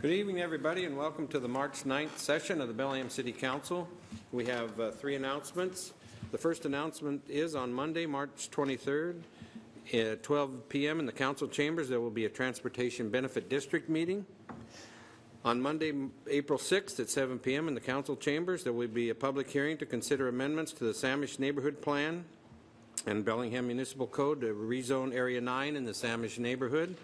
Good evening, everybody, and welcome to the March 9th session of the Bellingham City Council. We have three announcements. The first announcement is on Monday, March 23rd, at 12 p.m. in the council chambers, there will be a Transportation Benefit District meeting. On Monday, April 6th at 7 p.m. in the council chambers, there will be a public hearing to consider amendments to the Samish Neighborhood Plan and Bellingham Municipal Code to rezone Area 9 in the Samish neighborhood.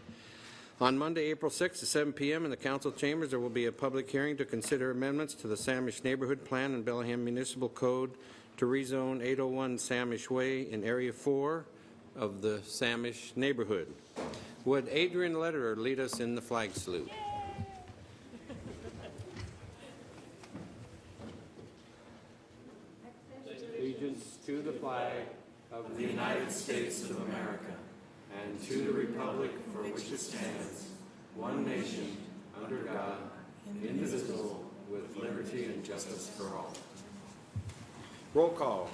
On Monday, April 6th at 7 p.m. in the council chambers, there will be a public hearing to consider amendments to the Samish Neighborhood Plan and Bellingham Municipal Code to rezone 801 Samish Way in Area 4 of the Samish neighborhood. Would Adrian Lederer lead us in the flag salute? Allegiance to the flag of the United States of America and to the republic for which it stands, one nation, under God, indivisible, with liberty and justice for all. Roll call.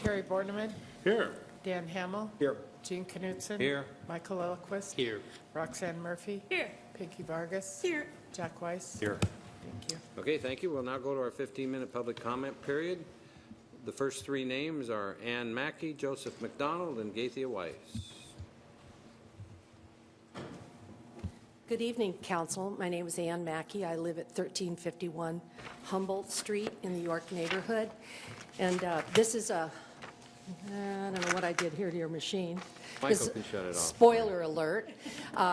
Terry Borneman. Here. Dan Hamill. Here. Jean Knutson. Here. Michael Lillquist. Here. Roxanne Murphy. Here. Pinky Vargas. Here. Jack Weiss. Here. Thank you. Okay, thank you. We'll now go to our 15-minute public comment period. The first three names are Ann Mackey, Joseph McDonald, and Gaithia Weiss. Good evening, Council. My name is Ann Mackey. I live at 1351 Humboldt Street in the York neighborhood. And this is a, I don't know what I did here to your machine. Michael can shut it off. Spoiler alert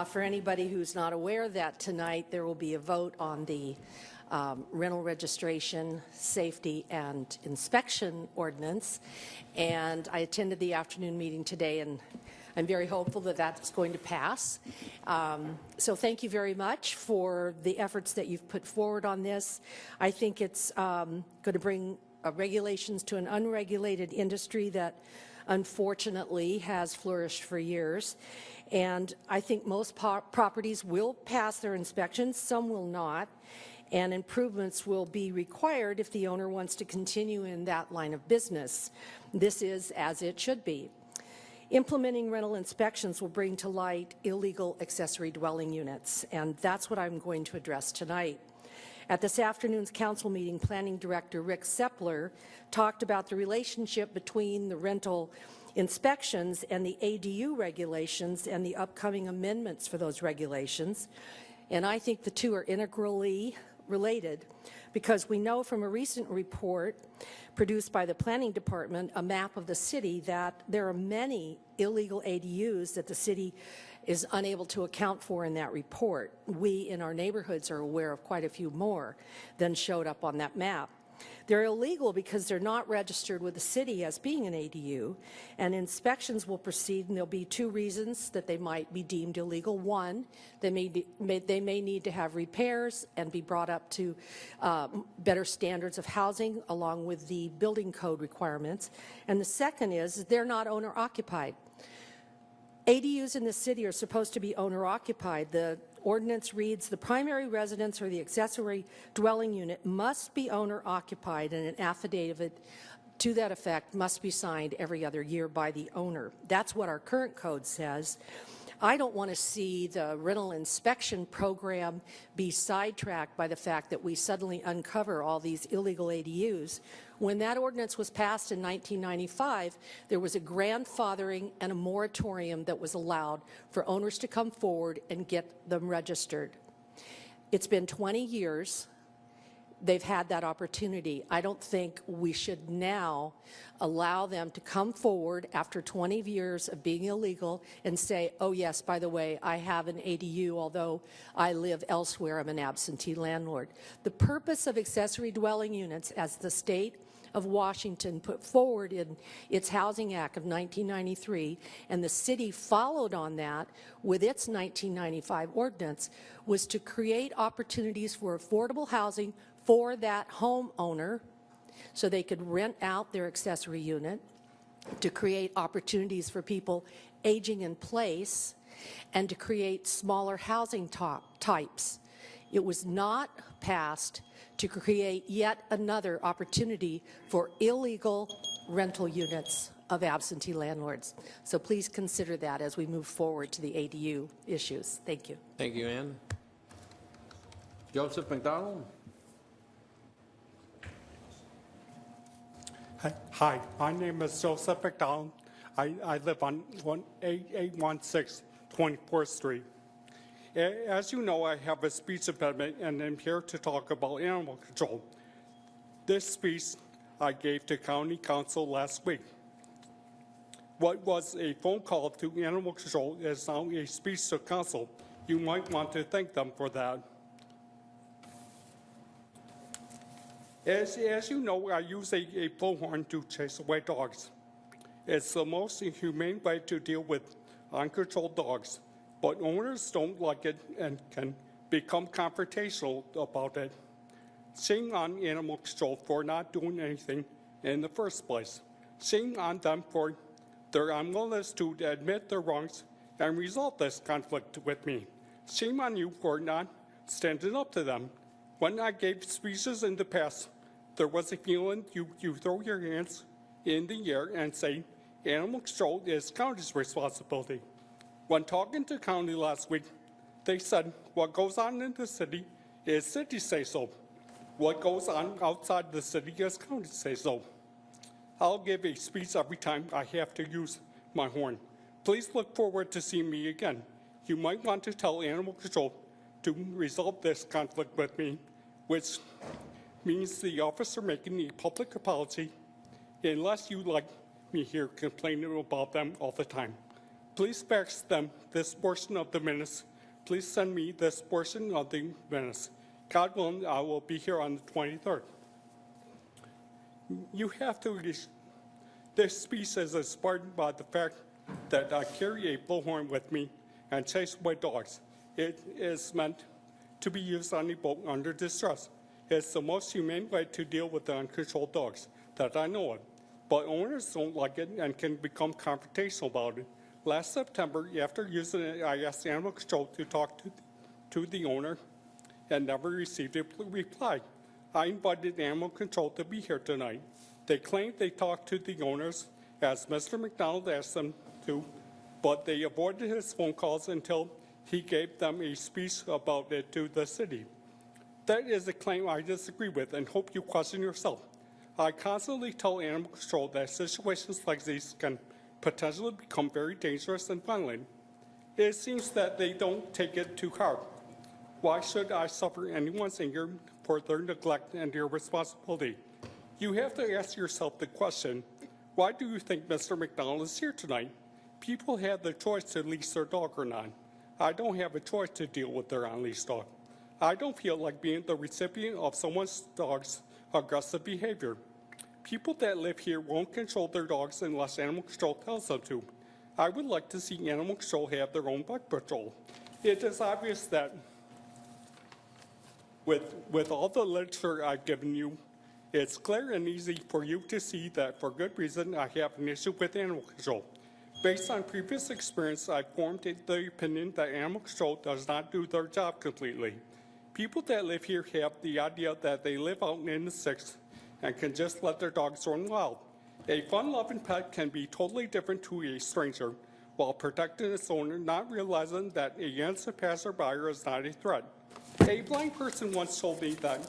for anybody who's not aware that tonight there will be a vote on the rental registration, safety, and inspection ordinance. And I attended the afternoon meeting today, and I'm very hopeful that that's going to pass. So thank you very much for the efforts that you've put forward on this. I think it's going to bring regulations to an unregulated industry that unfortunately has flourished for years. And I think most properties will pass their inspections, some will not, and improvements will be required if the owner wants to continue in that line of business. This is as it should be. Implementing rental inspections will bring to light illegal accessory dwelling units, and that's what I'm going to address tonight. At this afternoon's council meeting, Planning Director Rick Sepler talked about the relationship between the rental inspections and the ADU regulations and the upcoming amendments for those regulations. And I think the two are integrally related because we know from a recent report produced by the Planning Department, a map of the city, that there are many illegal ADUs that the city is unable to account for in that report. We in our neighborhoods are aware of quite a few more than showed up on that map. They're illegal because they're not registered with the city as being an ADU, and inspections will proceed, and there'll be two reasons that they might be deemed illegal. One, they may need to have repairs and be brought up to better standards of housing along with the building code requirements. And the second is they're not owner-occupied. ADUs in the city are supposed to be owner-occupied. The ordinance reads, the primary residence or the accessory dwelling unit must be owner-occupied, and an affidavit to that effect must be signed every other year by the owner. That's what our current code says. I don't want to see the rental inspection program be sidetracked by the fact that we suddenly uncover all these illegal ADUs. When that ordinance was passed in 1995, there was a grandfathering and a moratorium that was allowed for owners to come forward and get them registered. It's been 20 years. They've had that opportunity. I don't think we should now allow them to come forward after 20 years of being illegal and say, oh yes, by the way, I have an ADU, although I live elsewhere, I'm an absentee landlord. The purpose of accessory dwelling units, as the state of Washington put forward in its Housing Act of 1993, and the city followed on that with its 1995 ordinance, was to create opportunities for affordable housing for that homeowner so they could rent out their accessory unit, to create opportunities for people aging in place, and to create smaller housing types. It was not passed to create yet another opportunity for illegal rental units of absentee landlords. So please consider that as we move forward to the ADU issues. Thank you. Thank you, Ann. Joseph McDonald? Hi, my name is Joseph McDonald. I live on 8816 24th Street. As you know, I have a speech impediment and I'm here to talk about animal control. This speech I gave to County Council last week. What was a phone call to animal control is now a speech to council. You might want to thank them for that. As you know, I use a bullhorn to chase away dogs. It's the most humane way to deal with uncontrolled dogs, but owners don't like it and can become confrontational about it, shame on animal control for not doing anything in the first place, shame on them for their unwillingness to admit their wrongs and resolve this conflict with me. Shame on you for not standing up to them. When I gave speeches in the past, there was a feeling you throw your hands in the air and say, animal control is county's responsibility. When talking to county last week, they said what goes on in the city is city say-so. What goes on outside the city is county say-so. I'll give a speech every time I have to use my horn. Please look forward to seeing me again. You might want to tell animal control to resolve this conflict with me, which means the officer making a public apology, unless you like me here complaining about them all the time. Please fax them this portion of the minutes. Please send me this portion of the minutes. God willing, I will be here on the 23rd. You have to, this speech is inspired by the fact that I carry a bullhorn with me and chase away dogs. It is meant to be used on a boat under distress. It's the most humane way to deal with the uncontrolled dogs that I know of. But owners don't like it and can become confrontational about it. Last September, after using it, I asked animal control to talk to the owner and never received a reply. I invited animal control to be here tonight. They claimed they talked to the owners, as Mr. McDonald asked them to, but they avoided his phone calls until he gave them a speech about it to the city. That is a claim I disagree with and hope you question yourself. I constantly tell animal control that situations like these can potentially become very dangerous and violent. It seems that they don't take it too hard. Why should I suffer anyone's anger for their neglect and irresponsibility? You have to ask yourself the question, why do you think Mr. McDonald is here tonight? People have the choice to leash their dog or not. I don't have a choice to deal with their unleashed dog. I don't feel like being the recipient of someone's dog's aggressive behavior. People that live here won't control their dogs unless animal control tells them to. I would like to see animal control have their own bug patrol. It is obvious that with all the literature I've given you, it's clear and easy for you to see that for good reason I have an issue with animal control. Based on previous experience, I formed the opinion that animal control does not do their job completely. People that live here have the idea that they live out in the sticks and can just let their dogs run wild. A fun-loving pet can be totally different to a stranger while protecting its owner, not realizing that a innocent passerby is not a threat. A blind person once told me that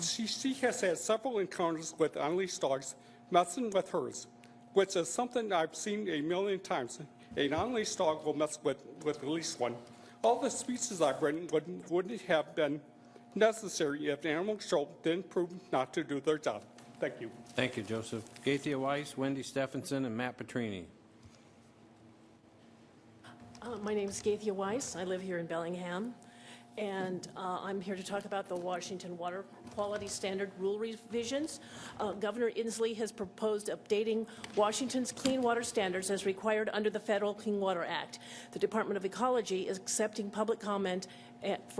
she has had several encounters with unleashed dogs messing with hers, which is something I've seen a million times. An unleashed dog will mess with at least one. All the speeches I've written wouldn't have been necessary if animal control didn't prove not to do their job. Thank you. Thank you, Joseph. Gaithia Weiss, Wendy Stephenson, and Matt Petrini. My name is Gaithia Weiss. I live here in Bellingham, and I'm here to talk about the Washington Water Quality Standard Rule revisions. Governor Inslee has proposed updating Washington's clean water standards as required under the Federal Clean Water Act. The Department of Ecology is accepting public comment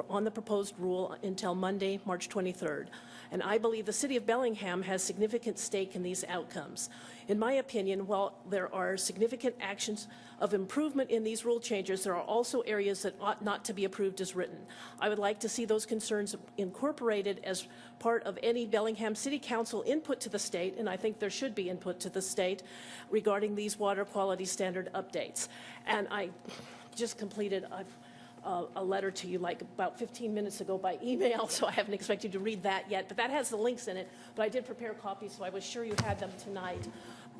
on the proposed rule until Monday, March 23rd. And I believe the city of Bellingham has significant stake in these outcomes. In my opinion, while there are significant actions of improvement in these rule changes, there are also areas that ought not to be approved as written. I would like to see those concerns incorporated as part of any Bellingham City Council input to the state, and I think there should be input to the state regarding these water quality standard updates. And I just completed a letter to you like about 15 minutes ago by email, so I haven't expected you to read that yet, but that has the links in it. But I did prepare copies, so I was sure you had them tonight.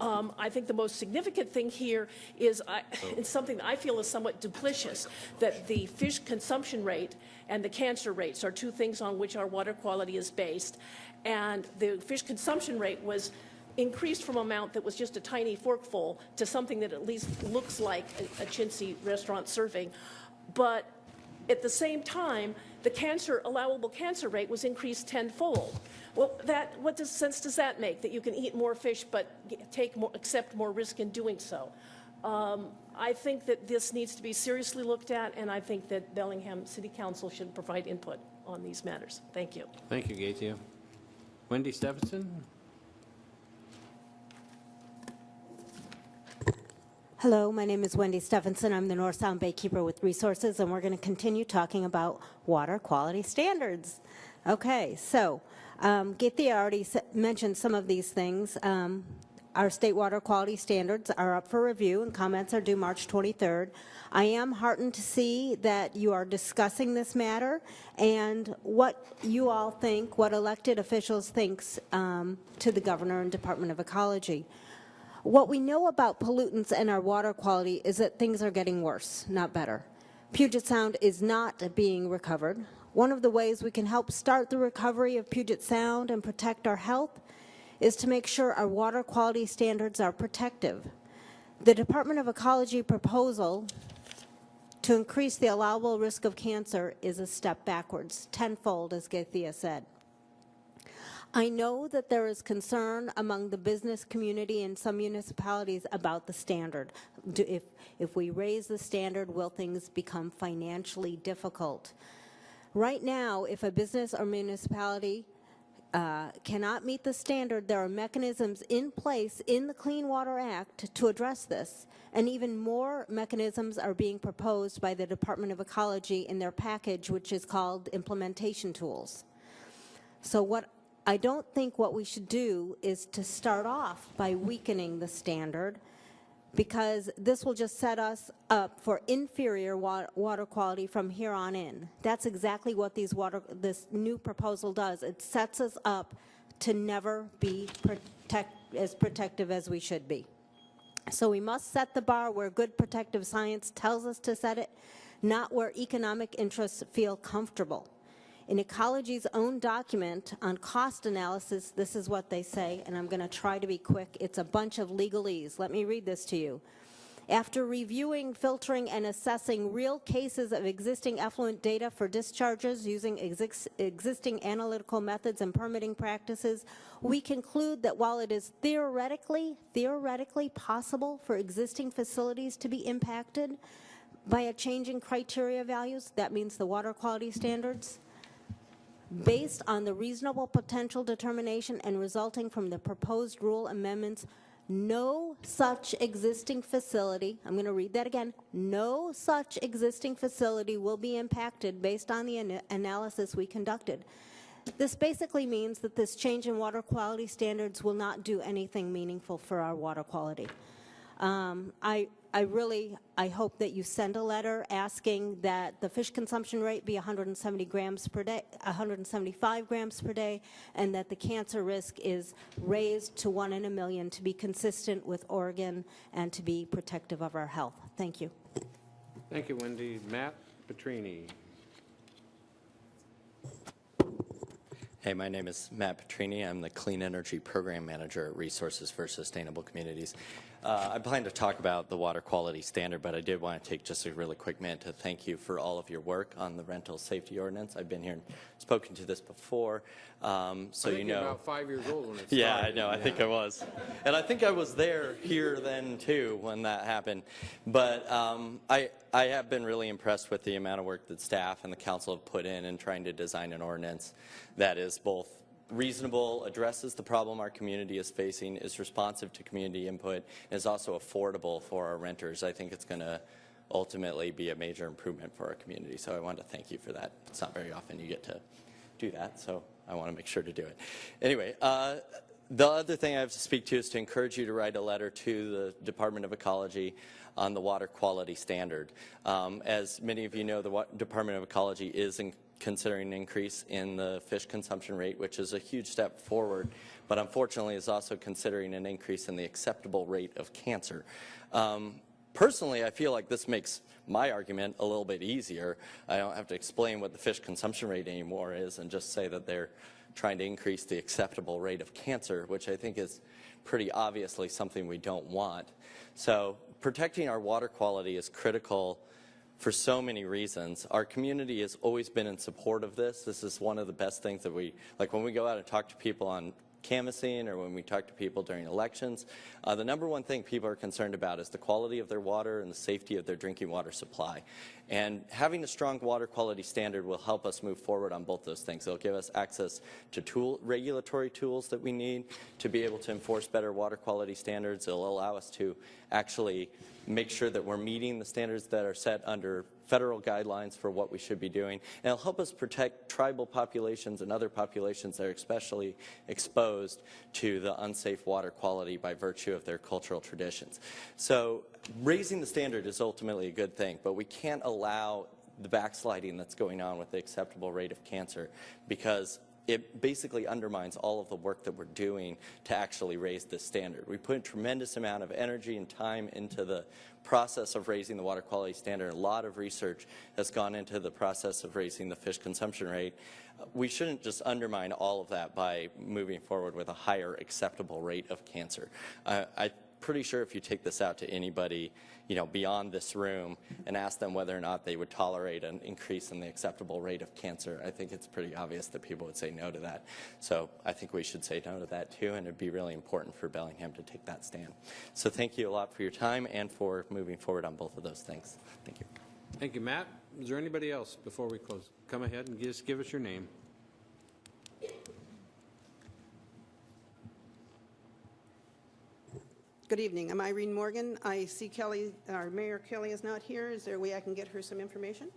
I think the most significant thing here is it's something that I feel is somewhat duplicitous, that the fish consumption rate and the cancer rates are two things on which our water quality is based. And the fish consumption rate was increased from an amount that was just a tiny forkful to something that at least looks like a chintzy restaurant serving. But at the same time, the allowable cancer rate was increased tenfold. Well, what sense does that make, that you can eat more fish but accept more risk in doing so? I think that this needs to be seriously looked at, and I think that Bellingham City Council should provide input on these matters. Thank you. Thank you, Gaethia. Wendy Stephenson? Hello, my name is Wendy Stephenson. I'm the North Sound Baykeeper with Resources, and we're going to continue talking about water quality standards. Okay, so Gaethia already mentioned some of these things. Our state water quality standards are up for review, and comments are due March 23rd. I am heartened to see that you are discussing this matter and what you all think, what elected officials think to the Governor and Department of Ecology. What we know about pollutants and our water quality is that things are getting worse, not better. Puget Sound is not being recovered. One of the ways we can help start the recovery of Puget Sound and protect our health is to make sure our water quality standards are protective. The Department of Ecology proposal to increase the allowable risk of cancer is a step backwards, tenfold, as Gaethia said. I know that there is concern among the business community in some municipalities about the standard. If we raise the standard, will things become financially difficult? Right now, if a business or municipality cannot meet the standard, there are mechanisms in place in the Clean Water Act to address this, and even more mechanisms are being proposed by the Department of Ecology in their package, which is called implementation tools. So I don't think what we should do is to start off by weakening the standard, because this will just set us up for inferior water quality from here on in. That's exactly what this new proposal does. It sets us up to never be as protective as we should be. So we must set the bar where good protective science tells us to set it, not where economic interests feel comfortable. In Ecology's own document on cost analysis, this is what they say, and I'm going to try to be quick. It's a bunch of legalese. Let me read this to you. After reviewing, filtering, and assessing real cases of existing effluent data for discharges using existing analytical methods and permitting practices, we conclude that while it is theoretically possible for existing facilities to be impacted by a change in criteria values, that means the water quality standards, based on the reasonable potential determination and resulting from the proposed rule amendments, no such existing facility, I'm going to read that again, no such existing facility will be impacted based on the analysis we conducted. This basically means that this change in water quality standards will not do anything meaningful for our water quality. I hope that you send a letter asking that the fish consumption rate be 170 grams per day, 175 grams per day, and that the cancer risk is raised to 1 in a million to be consistent with Oregon and to be protective of our health. Thank you. Thank you, Wendy. Matt Petrini. Hey, my name is Matt Petrini. I'm the Clean Energy Program Manager at Resources for Sustainable Communities. I plan to talk about the water quality standard, but I did want to take just a really quick minute to thank you for all of your work on the rental safety ordinance. I've been here and spoken to this before, so you know. You're about 5 years old when it started. Yeah, I know. I think I was. And I think I was here then, too, when that happened. But I have been really impressed with the amount of work that staff and the council have put in trying to design an ordinance that is both reasonable, addresses the problem our community is facing, is responsive to community input, and is also affordable for our renters. I think it's going to ultimately be a major improvement for our community. So I wanted to thank you for that. It's not very often you get to do that. So I want to make sure to do it. Anyway, the other thing I have to speak to is to encourage you to write a letter to the Department of Ecology on the water quality standard. As many of you know, the Department of Ecology is considering an increase in the fish consumption rate, which is a huge step forward, but unfortunately is also considering an increase in the acceptable rate of cancer. Personally, I feel like this makes my argument a little bit easier. I don't have to explain what the fish consumption rate anymore is and just say that they're trying to increase the acceptable rate of cancer, which I think is pretty obviously something we don't want. So protecting our water quality is critical for so many reasons. Our community has always been in support of this. This is one of the best things that like when we go out and talk to people on canvassing or when we talk to people during elections, the number one thing people are concerned about is the quality of their water and the safety of their drinking water supply. And having a strong water quality standard will help us move forward on both those things. It'll give us access to regulatory tools that we need to be able to enforce better water quality standards. It'll allow us to actually make sure that we're meeting the standards that are set under federal guidelines for what we should be doing. And it'll help us protect tribal populations and other populations that are especially exposed to the unsafe water quality by virtue of their cultural traditions. So raising the standard is ultimately a good thing, but we can't allow the backsliding that's going on with the acceptable rate of cancer, because it basically undermines all of the work that we're doing to actually raise this standard. We put a tremendous amount of energy and time into the process of raising the water quality standard. A lot of research has gone into the process of raising the fish consumption rate. We shouldn't just undermine all of that by moving forward with a higher acceptable rate of cancer. I'm pretty sure if you take this out to anybody, beyond this room and ask them whether or not they would tolerate an increase in the acceptable rate of cancer, I think it's pretty obvious that people would say no to that. So I think we should say no to that too, and it'd be really important for Bellingham to take that stand. So thank you a lot for your time and for moving forward on both of those things. Thank you. Thank you, Matt. Is there anybody else before we close? Come ahead and just give us your name. Good evening. I'm Irene Morgan. I see Kelly, our Mayor Kelly is not here. Is there a way I can get her some information?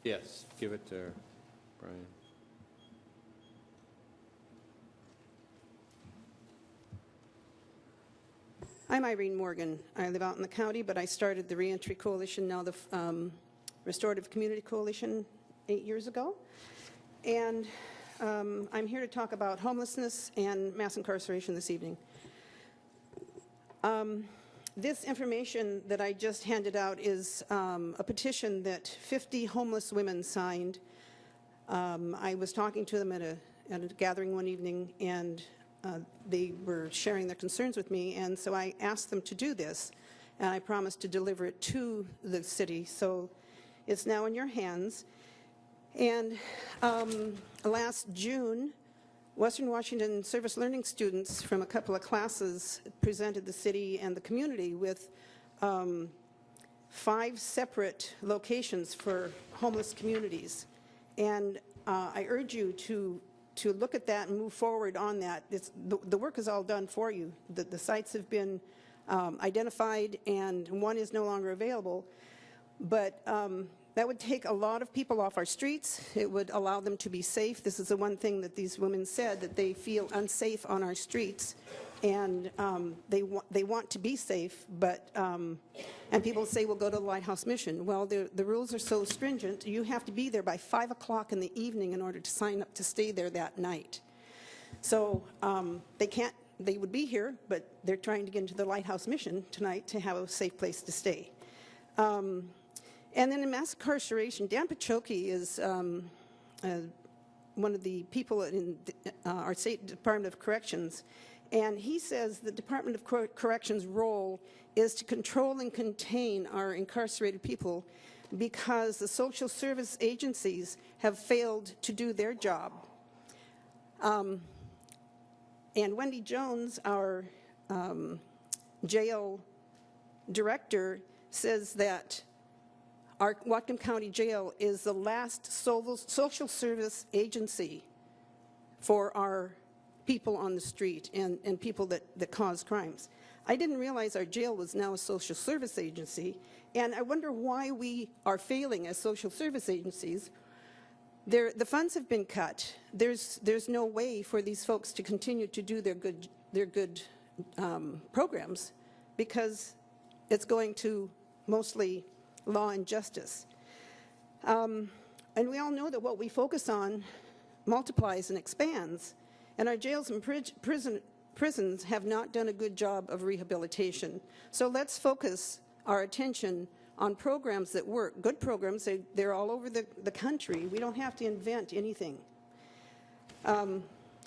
Yes, give it to Brian. I'm Irene Morgan. I live out in the county, but I started the Reentry Coalition, now the Restorative Community Coalition, 8 years ago. And I'm here to talk about homelessness and mass incarceration this evening. This information that I just handed out is a petition that 50 homeless women signed. I was talking to them at a gathering one evening, and they were sharing their concerns with me, and so I asked them to do this, and I promised to deliver it to the city. So it's now in your hands. And last June, Western Washington Service Learning students from a couple of classes presented the city and the community with 5 separate locations for homeless communities. And I urge you to look at that and move forward on that. The work is all done for you. The sites have been identified, and one is no longer available. But that would take a lot of people off our streets. It would allow them to be safe. This is the one thing that these women said, that they feel unsafe on our streets. And they want to be safe, but, and people say, well, go to the Lighthouse Mission. Well, the rules are so stringent, you have to be there by 5 o'clock in the evening in order to sign up to stay there that night. So they would be here, but they're trying to get into the Lighthouse Mission tonight to have a safe place to stay. And then in mass incarceration, Dan Pachoki is one of the people in our State Department of Corrections, and he says the Department of Corrections' role is to control and contain our incarcerated people because the social service agencies have failed to do their job. And Wendy Jones, our jail director, says that our Whatcom County Jail is the last social service agency for our people on the street and people that cause crimes. I didn't realize our jail was now a social service agency, and I wonder why we are failing as social service agencies The funds have been cut. There's no way for these folks to continue to do their good programs because it's going to mostly law and justice. And we all know that what we focus on multiplies and expands, and our jails and prisons have not done a good job of rehabilitation. So let's focus our attention on programs that work, good programs. They're all over the country. We don't have to invent anything.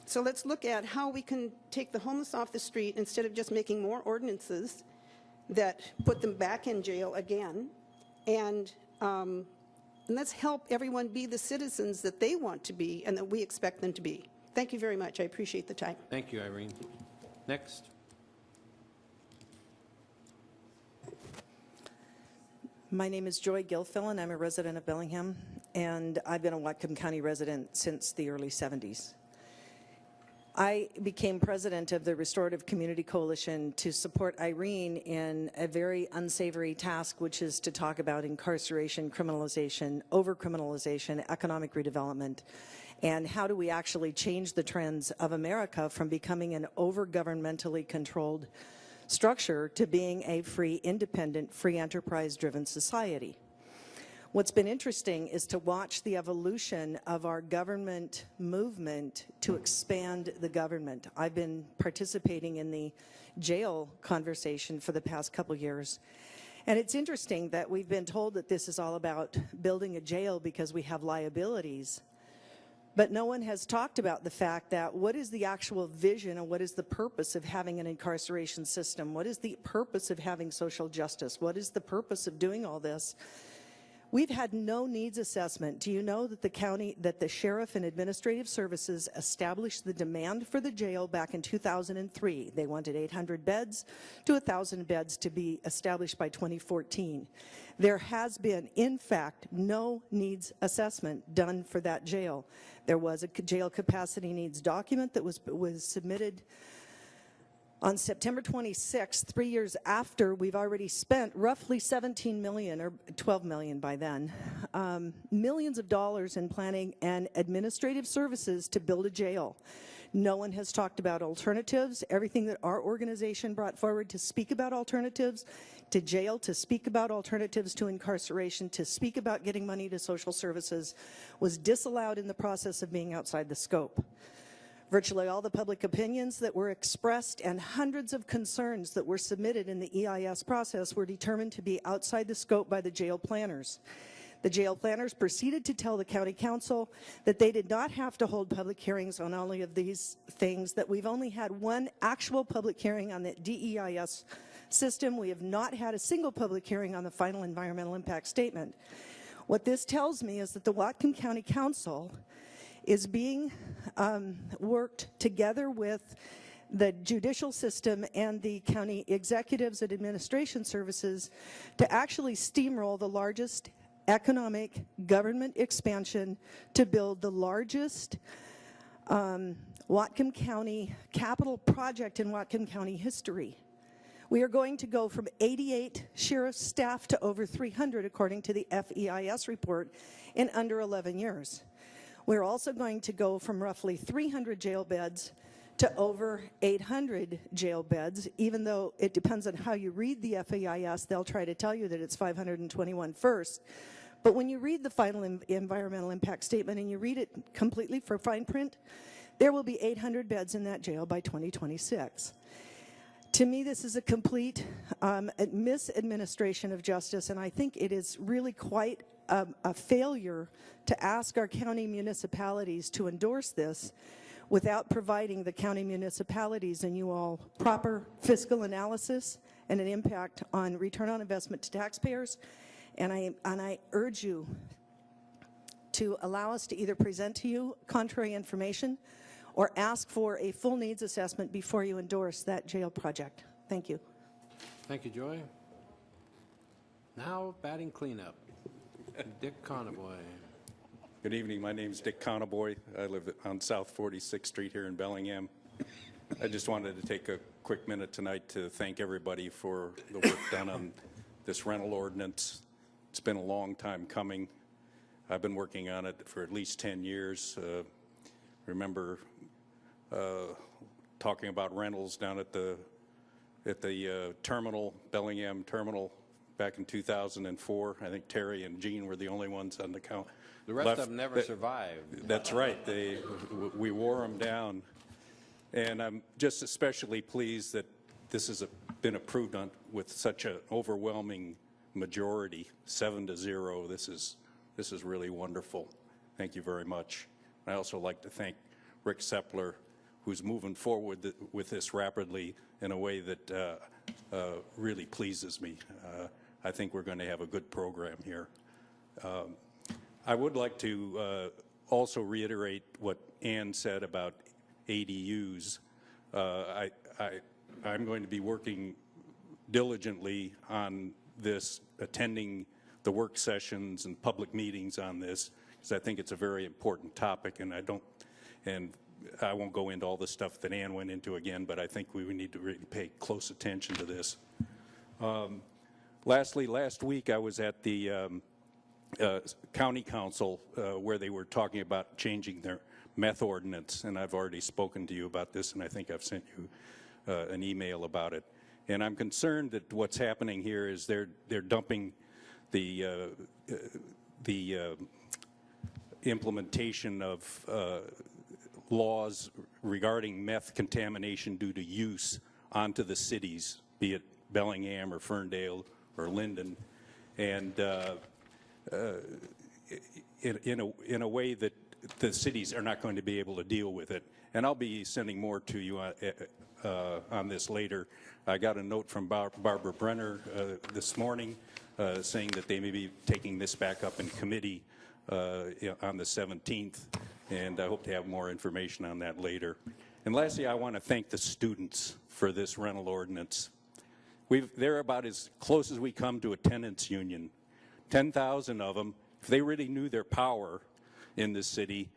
So let's look at how we can take the homeless off the street instead of just making more ordinances that put them back in jail again. And let's help everyone be the citizens that they want to be and that we expect them to be. Thank you very much. I appreciate the time. Thank you, Irene. Next. My name is Joy Gilfillan. I'm a resident of Bellingham, and I've been a Whatcom County resident since the early 70s. I became president of the Restorative Community Coalition to support Irene in a very unsavory task, which is to talk about incarceration, criminalization, over-criminalization, economic redevelopment, and how do we actually change the trends of America from becoming an over-governmentally controlled structure to being a free, independent, free enterprise-driven society. What's been interesting is to watch the evolution of our government movement to expand the government. I've been participating in the jail conversation for the past couple years. And it's interesting that we've been told that this is all about building a jail because we have liabilities. But no one has talked about the fact that what is the actual vision and what is the purpose of having an incarceration system? What is the purpose of having social justice? What is the purpose of doing all this? We've had no needs assessment. Do you know that the sheriff and administrative services established the demand for the jail back in 2003? They wanted 800 beds to 1,000 beds to be established by 2014. There has been, in fact, no needs assessment done for that jail. There was a jail capacity needs document that was submitted on September 26th, 3 years after we've already spent roughly 17 million, or 12 million by then, millions of dollars in planning and administrative services to build a jail. No one has talked about alternatives. Everything that our organization brought forward to speak about alternatives to jail, to speak about alternatives to incarceration, to speak about getting money to social services was disallowed in the process of being outside the scope. Virtually all the public opinions that were expressed and hundreds of concerns that were submitted in the EIS process were determined to be outside the scope by the jail planners. The jail planners proceeded to tell the county council that they did not have to hold public hearings on all of these things, that we've only had one actual public hearing on the DEIS system. We have not had a single public hearing on the final environmental impact statement. What this tells me is that the Whatcom County Council is being worked together with the judicial system and the county executives and administration services to actually steamroll the largest economic government expansion to build the largest Whatcom County capital project in Whatcom County history. We are going to go from 88 sheriff's staff to over 300, according to the FEIS report, in under 11 years. We're also going to go from roughly 300 jail beds to over 800 jail beds, even though it depends on how you read the FEIS. They'll try to tell you that it's 521 first. But when you read the final environmental impact statement and you read it completely for fine print, there will be 800 beds in that jail by 2026. To me, this is a complete misadministration of justice, and I think it is really quite a failure to ask our county municipalities to endorse this without providing the county municipalities and you all proper fiscal analysis and an impact on return on investment to taxpayers. And I urge you to allow us to either present to you contrary information or ask for a full needs assessment before you endorse that jail project. Thank you. Thank you, Joy. Now, batting cleanup. Dick Conboy. Good evening. My name is Dick Conboy. I live on South 46th Street here in Bellingham. I just wanted to take a quick minute tonight to thank everybody for the work done on this rental ordinance. It's been a long time coming. I've been working on it for at least 10 years. Remember talking about rentals down at the terminal, Bellingham Terminal, back in 2004. I think Terry and Gene were the only ones on the count. The rest of them never survived. That's right. We wore them down. And I'm just especially pleased that this has been approved with such an overwhelming majority, 7-0. This is really wonderful. Thank you very much. I also like to thank Rick Sepler, who's moving forward with this rapidly in a way that really pleases me. I think we're going to have a good program here. I would like to also reiterate what Ann said about ADUs. I'm going to be working diligently on this, attending the work sessions and public meetings on this, because I think it's a very important topic, and I won't go into all the stuff that Ann went into again, but I think we need to really pay close attention to this. Lastly, last week I was at the county council where they were talking about changing their meth ordinance, and I've already spoken to you about this, and I think I've sent you an email about it. And I'm concerned that what's happening here is they're dumping the implementation of laws regarding meth contamination due to use onto the cities, be it Bellingham or Ferndale or Linden, and in a way that the cities are not going to be able to deal with it. And I'll be sending more to you on this later. I got a note from Barbara Brenner this morning saying that they may be taking this back up in committee on the 17th, and I hope to have more information on that later. And lastly, I want to thank the students for this rental ordinance. They're about as close as we come to a tenants union. 10,000 of them. If they really knew their power in this city,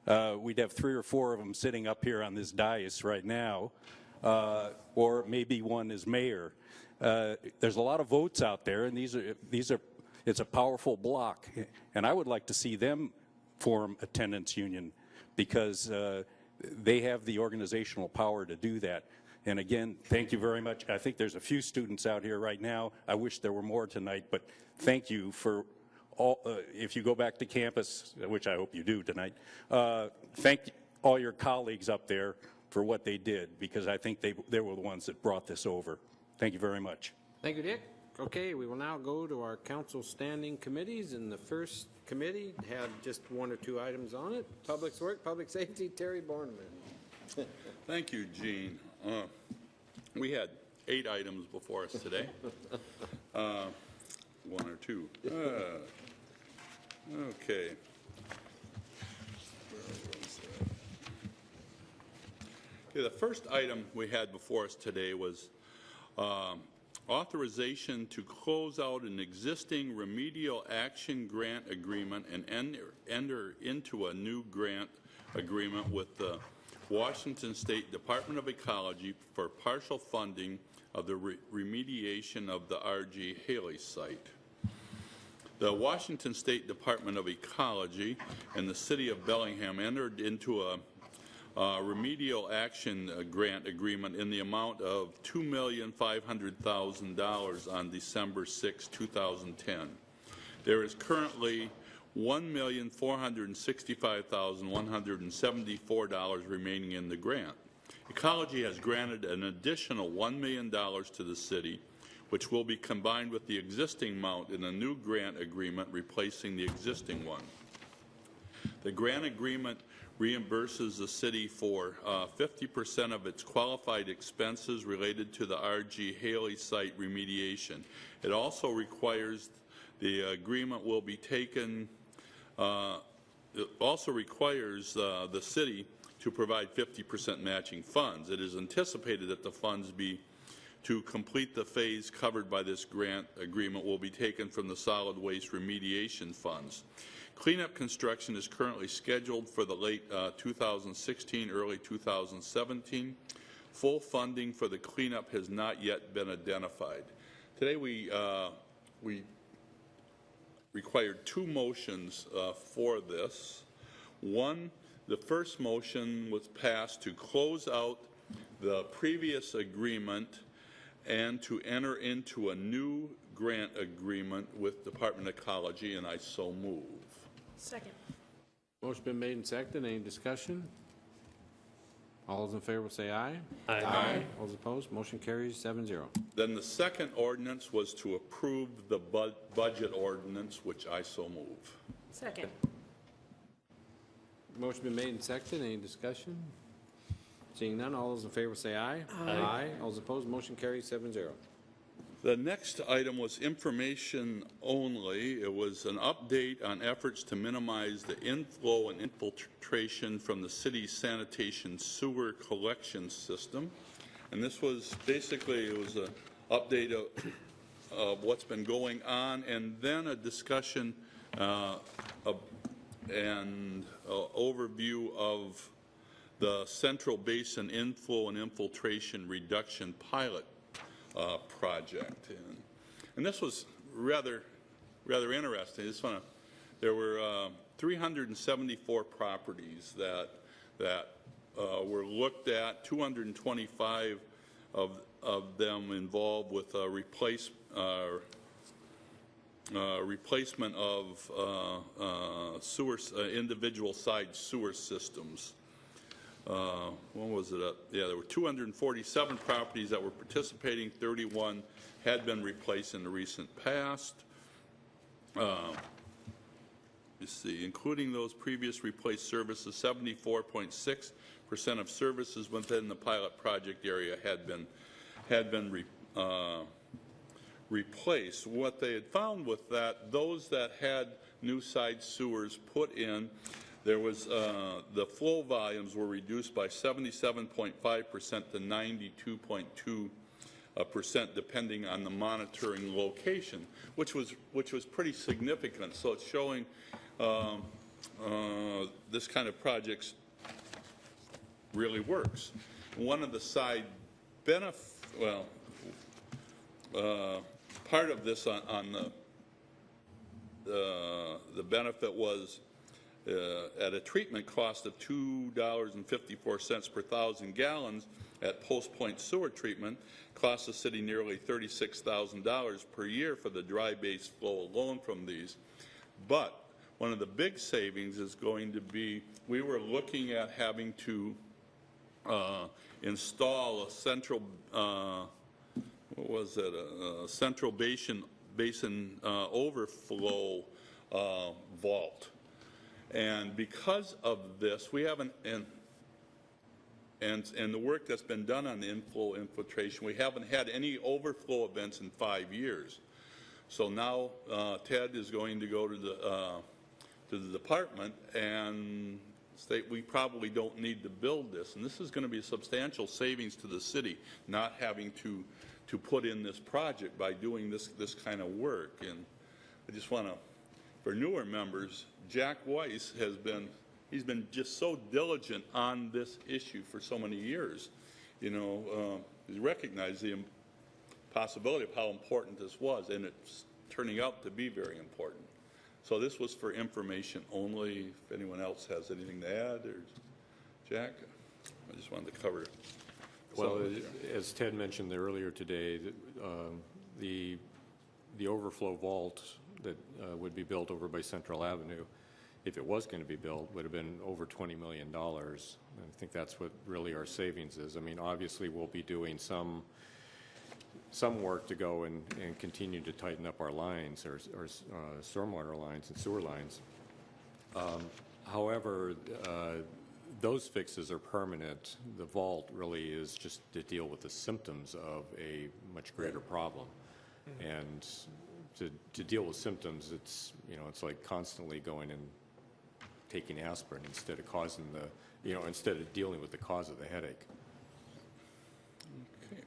we'd have 3 or 4 of them sitting up here on this dais right now, or maybe one as mayor. There's a lot of votes out there, and it's a powerful bloc, and I would like to see them form a tenants union because they have the organizational power to do that. And again, thank you very much. I think there's a few students out here right now. I wish there were more tonight, but thank you for all, if you go back to campus, which I hope you do tonight, thank all your colleagues up there for what they did, because I think they were the ones that brought this over. Thank you very much. Thank you, Dick. Okay, we will now go to our council standing committees, and the first committee had just 1 or 2 items on it. Public Works, Public Safety, Terry Borneman. Thank you, Gene. We had 8 items before us today. 1 or 2. Okay. The first item we had before us today was authorization to close out an existing remedial action grant agreement and enter into a new grant agreement with the Washington State Department of Ecology for partial funding of the remediation of the R.G. Haley site. The Washington State Department of Ecology and the City of Bellingham entered into a remedial action grant agreement in the amount of $2,500,000 on December 6, 2010. There is currently $1,465,174 remaining in the grant. Ecology has granted an additional $1 million to the city, which will be combined with the existing amount in a new grant agreement replacing the existing one. The grant agreement reimburses the city for 50% of its qualified expenses related to the R.G. Haley site remediation. It also requires the agreement will be taken, it also requires the city to provide 50% matching funds. It is anticipated that the funds to complete the phase covered by this grant agreement will be taken from the solid waste remediation funds. Cleanup construction is currently scheduled for the late 2016, early 2017. Full funding for the cleanup has not yet been identified. Today we required two motions for this. One, the first motion was passed to close out the previous agreement and to enter into a new grant agreement with Department of Ecology, and I so move. Second. Motion been made and seconded. Any discussion? All those in favor will say aye. Aye. All those opposed, motion carries 7-0. Then the second ordinance was to approve the budget ordinance, which I so move. Second. Motion been made and seconded. Any discussion? Seeing none, all those in favor say aye. Aye. All those opposed, motion carries 7-0. The next item was information only. It was an update on efforts to minimize the inflow and infiltration from the city's sanitation sewer collection system. And this was basically, it was an update of what's been going on, and then a discussion and overview of the Central Basin Inflow and Infiltration Reduction Pilot project. And this was rather interesting. There were 374 properties that were looked at, 225 of them involved with a replacement of individual side sewer systems. When was it up? Yeah, there were 247 properties that were participating. 31 had been replaced in the recent past. You see, including those previous replaced services, 74.6% of services within the pilot project area had been replaced. What they had found with that, those that had new side sewers put in, there was the flow volumes were reduced by 77.5% to 92.2%, depending on the monitoring location, which was pretty significant. So it's showing this kind of projects really works. One of the side part of this on the benefit was at a treatment cost of $2.54 per 1,000 gallons at Post Point Sewer Treatment, costs the city nearly $36,000 per year for the dry base flow alone from these. But one of the big savings is going to be, we were looking at having to install a central, a central basin overflow vault. And because of this, we haven't, and the work that's been done on the infiltration, we haven't had any overflow events in 5 years. So now Ted is going to go to the department and state we probably don't need to build this. And this is going to be a substantial savings to the city, not having to put in this project by doing this kind of work. And I just want to, for newer members, Jack Weiss he's been just so diligent on this issue for so many years. You know, he recognized the possibility of how important this was, and it's turning out to be very important. So this was for information only. If anyone else has anything to add, or Jack, I just wanted to cover it. Well, as Ted mentioned earlier today, the overflow vault that would be built over by Central Avenue, if it was going to be built, would have been over $20 million. And I think that's what really our savings is. I mean, obviously, we'll be doing some work to go and continue to tighten up our lines, or stormwater lines and sewer lines. However, those fixes are permanent. The vault really is just to deal with the symptoms of a much greater problem. And to deal with symptoms, it's like constantly going and taking aspirin instead of instead of dealing with the cause of the headache. Okay.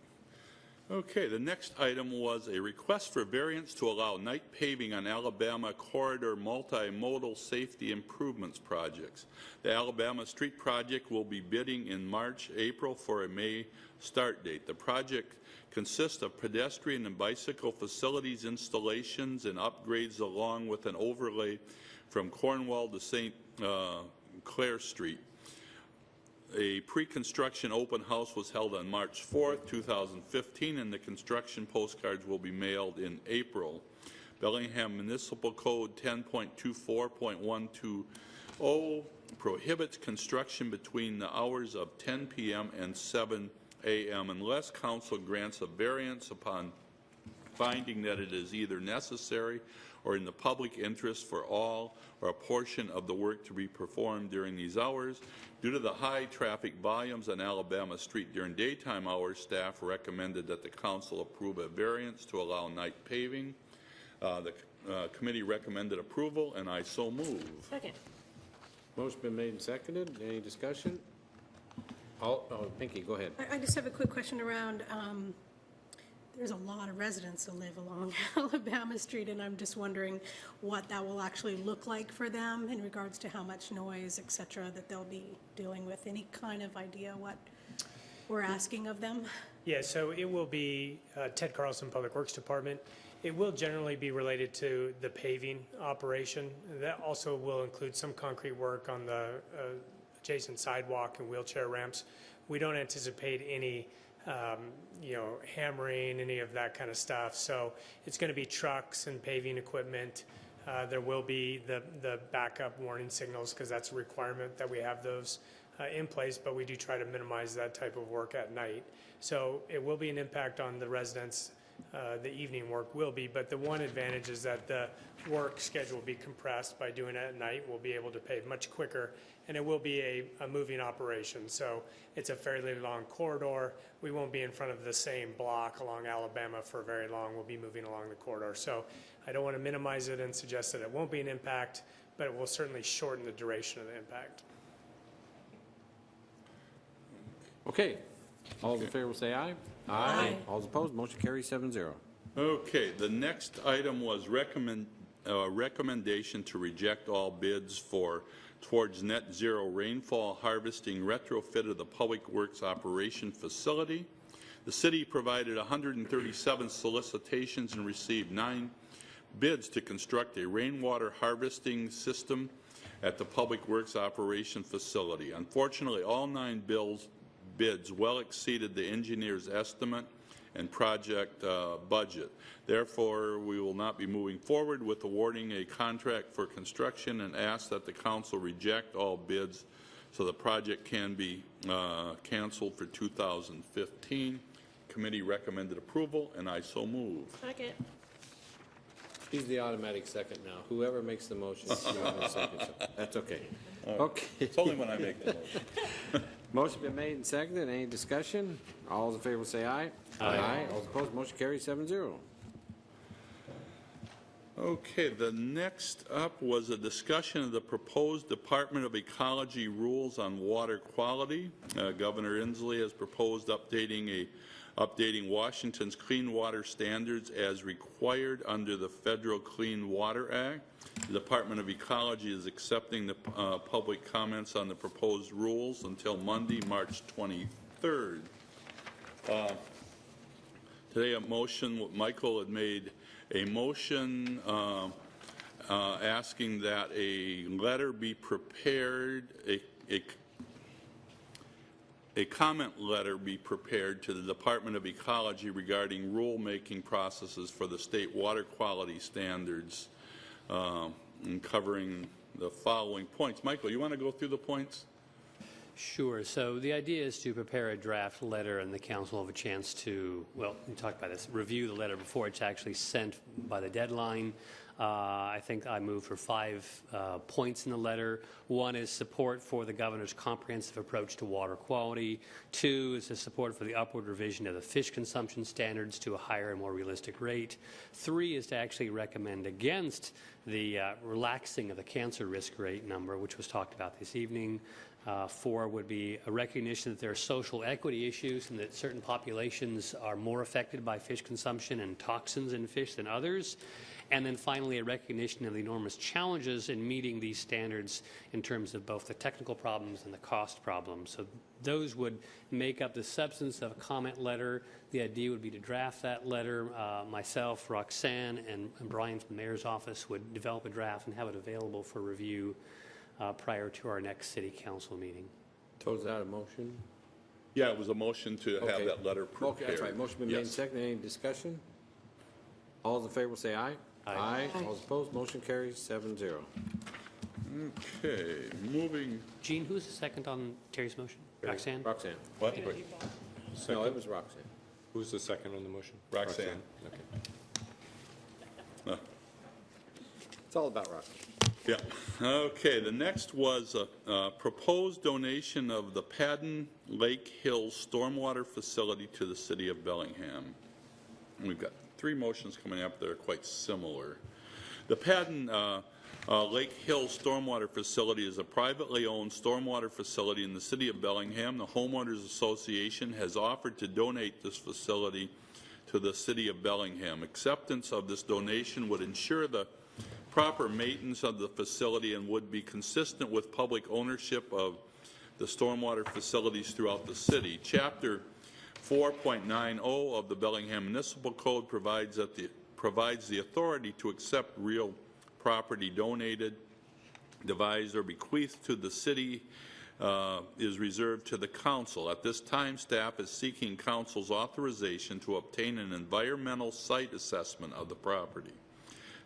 Okay, the next item was a request for variance to allow night paving on Alabama Corridor multimodal safety improvements projects. The Alabama Street project will be bidding in March, April for a May start date. The project consists of pedestrian and bicycle facilities, installations, and upgrades along with an overlay from Cornwall to St. Clair Street. A pre-construction open house was held on March 4th, 2015, and the construction postcards will be mailed in April. Bellingham Municipal Code 10.24.120 prohibits construction between the hours of 10 p.m. and 7 a.m. unless council grants a variance upon finding that it is either necessary or in the public interest for all or a portion of the work to be performed during these hours. Due to the high traffic volumes on Alabama Street during daytime hours, staff recommended that the council approve a variance to allow night paving. The committee recommended approval, and I so move. Second. Motion been made and seconded. Any discussion? Pinky, go ahead. I just have a quick question around, there's a lot of residents that live along Alabama Street, and I'm just wondering what that will actually look like for them in regards to how much noise, et cetera, that they'll be dealing with. Any kind of idea what we're asking of them? Yeah, so it will be Ted Carlson Public Works Department. It will generally be related to the paving operation. That also will include some concrete work on the adjacent sidewalk and wheelchair ramps. We don't anticipate any hammering, any of that kind of stuff. So it's going to be trucks and paving equipment. There will be the backup warning signals because that's a requirement that we have those in place, but we do try to minimize that type of work at night. So it will be an impact on the residents. The evening work will be, but the one advantage is that the work schedule will be compressed by doing it at night. We'll be able to pave much quicker, and it will be a moving operation. So it's a fairly long corridor. We won't be in front of the same block along Alabama for very long. We'll be moving along the corridor. So I don't want to minimize it and suggest that it won't be an impact, but it will certainly shorten the duration of the impact. Okay. All those in favor will say aye. Aye. All those opposed, motion carries 7-0. Okay, the next item was recommendation to reject all bids towards net zero rainfall harvesting retrofit of the Public Works operation facility. The city provided 137 solicitations and received 9 bids to construct a rainwater harvesting system at the Public Works operation facility. Unfortunately, all 9 bids well exceeded the engineer's estimate and project budget. Therefore, we will not be moving forward with awarding a contract for construction and ask that the council reject all bids so the project can be canceled for 2015. Committee recommended approval, and I so move. Second. He's the automatic second now. Whoever makes the motion, that's okay. Okay. It's only when I make the motion. Motion been made and seconded. Any discussion? All those in favor will say aye. Aye. All those opposed, motion carries 7-0. Okay, the next up was a discussion of the proposed Department of Ecology rules on water quality. Governor Inslee has proposed updating Washington's clean water standards as required under the Federal Clean Water Act. The Department of Ecology is accepting the public comments on the proposed rules until Monday, March 23rd. Today, Michael had made a motion asking that a letter be prepared, a comment letter be prepared to the Department of Ecology regarding rulemaking processes for the state water quality standards, and covering the following points. Michael, you want to go through the points? Sure. So the idea is to prepare a draft letter, and the council have a chance to, well, we talked about this, review the letter before it's actually sent by the deadline. I think I moved for 5 points in the letter. 1 is support for the governor's comprehensive approach to water quality. 2 is the support for the upward revision of the fish consumption standards to a higher and more realistic rate. 3 is to actually recommend against the relaxing of the cancer risk rate number, which was talked about this evening. 4 would be a recognition that there are social equity issues and that certain populations are more affected by fish consumption and toxins in fish than others. And then finally, a recognition of the enormous challenges in meeting these standards in terms of both the technical problems and the cost problems. So those would make up the substance of a comment letter. The idea would be to draft that letter. Myself, Roxanne, and Brian from the mayor's office would develop a draft and have it available for review prior to our next city council meeting. So is that a motion? Yeah, it was a motion to have that letter prepared. Okay, that's right. Motion been made and Yes. seconded. Any discussion? All those in favor will say aye. Aye. All those opposed, motion carries 7-0. Okay, moving. Gene, who's the second on Terry's motion? Roxanne? Roxanne. What? No, it was Roxanne. Who's the second on the motion? Roxanne. Okay. It's all about Roxanne. Yeah. Okay, the next was a proposed donation of the Padden Lake Hills Stormwater Facility to the city of Bellingham. We've got 3 motions coming up that are quite similar. The Padden Lake Hills Stormwater Facility is a privately owned stormwater facility in the city of Bellingham. The Homeowners Association has offered to donate this facility to the city of Bellingham. Acceptance of this donation would ensure the proper maintenance of the facility and would be consistent with public ownership of the stormwater facilities throughout the city. Chapter 4.90 of the Bellingham Municipal Code provides the authority to accept real property donated, devised, or bequeathed to the city is reserved to the council. At this time, staff is seeking council's authorization to obtain an environmental site assessment of the property.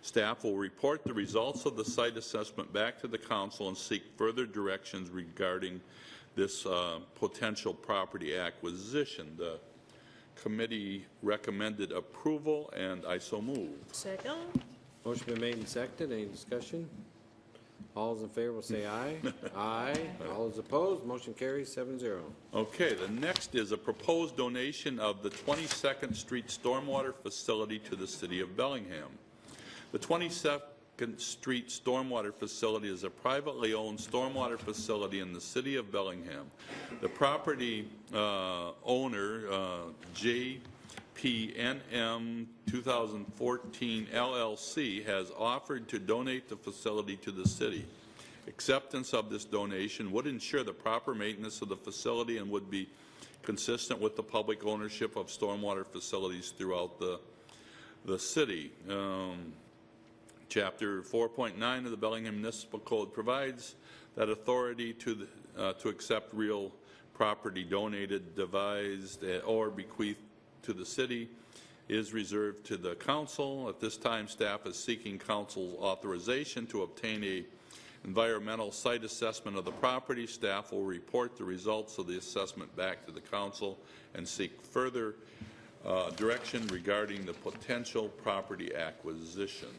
Staff will report the results of the site assessment back to the council and seek further directions regarding this potential property acquisition. The committee recommended approval, and I so move. Second. Motion been made and seconded. Any discussion? All those in favor will say aye. Aye. All those opposed, motion carries 7-0. Okay, the next is a proposed donation of the 22nd Street Stormwater Facility to the city of Bellingham. The 22nd Street Stormwater Facility is a privately owned stormwater facility in the city of Bellingham. The property owner, JPNM 2014 LLC, has offered to donate the facility to the city. Acceptance of this donation would ensure the proper maintenance of the facility and would be consistent with the public ownership of stormwater facilities throughout the city. Chapter 4.9 of the Bellingham Municipal Code provides that authority to accept real property donated, devised, or bequeathed to the city is reserved to the council. At this time, staff is seeking council's authorization to obtain a environmental site assessment of the property. Staff will report the results of the assessment back to the council and seek further direction regarding the potential property acquisition.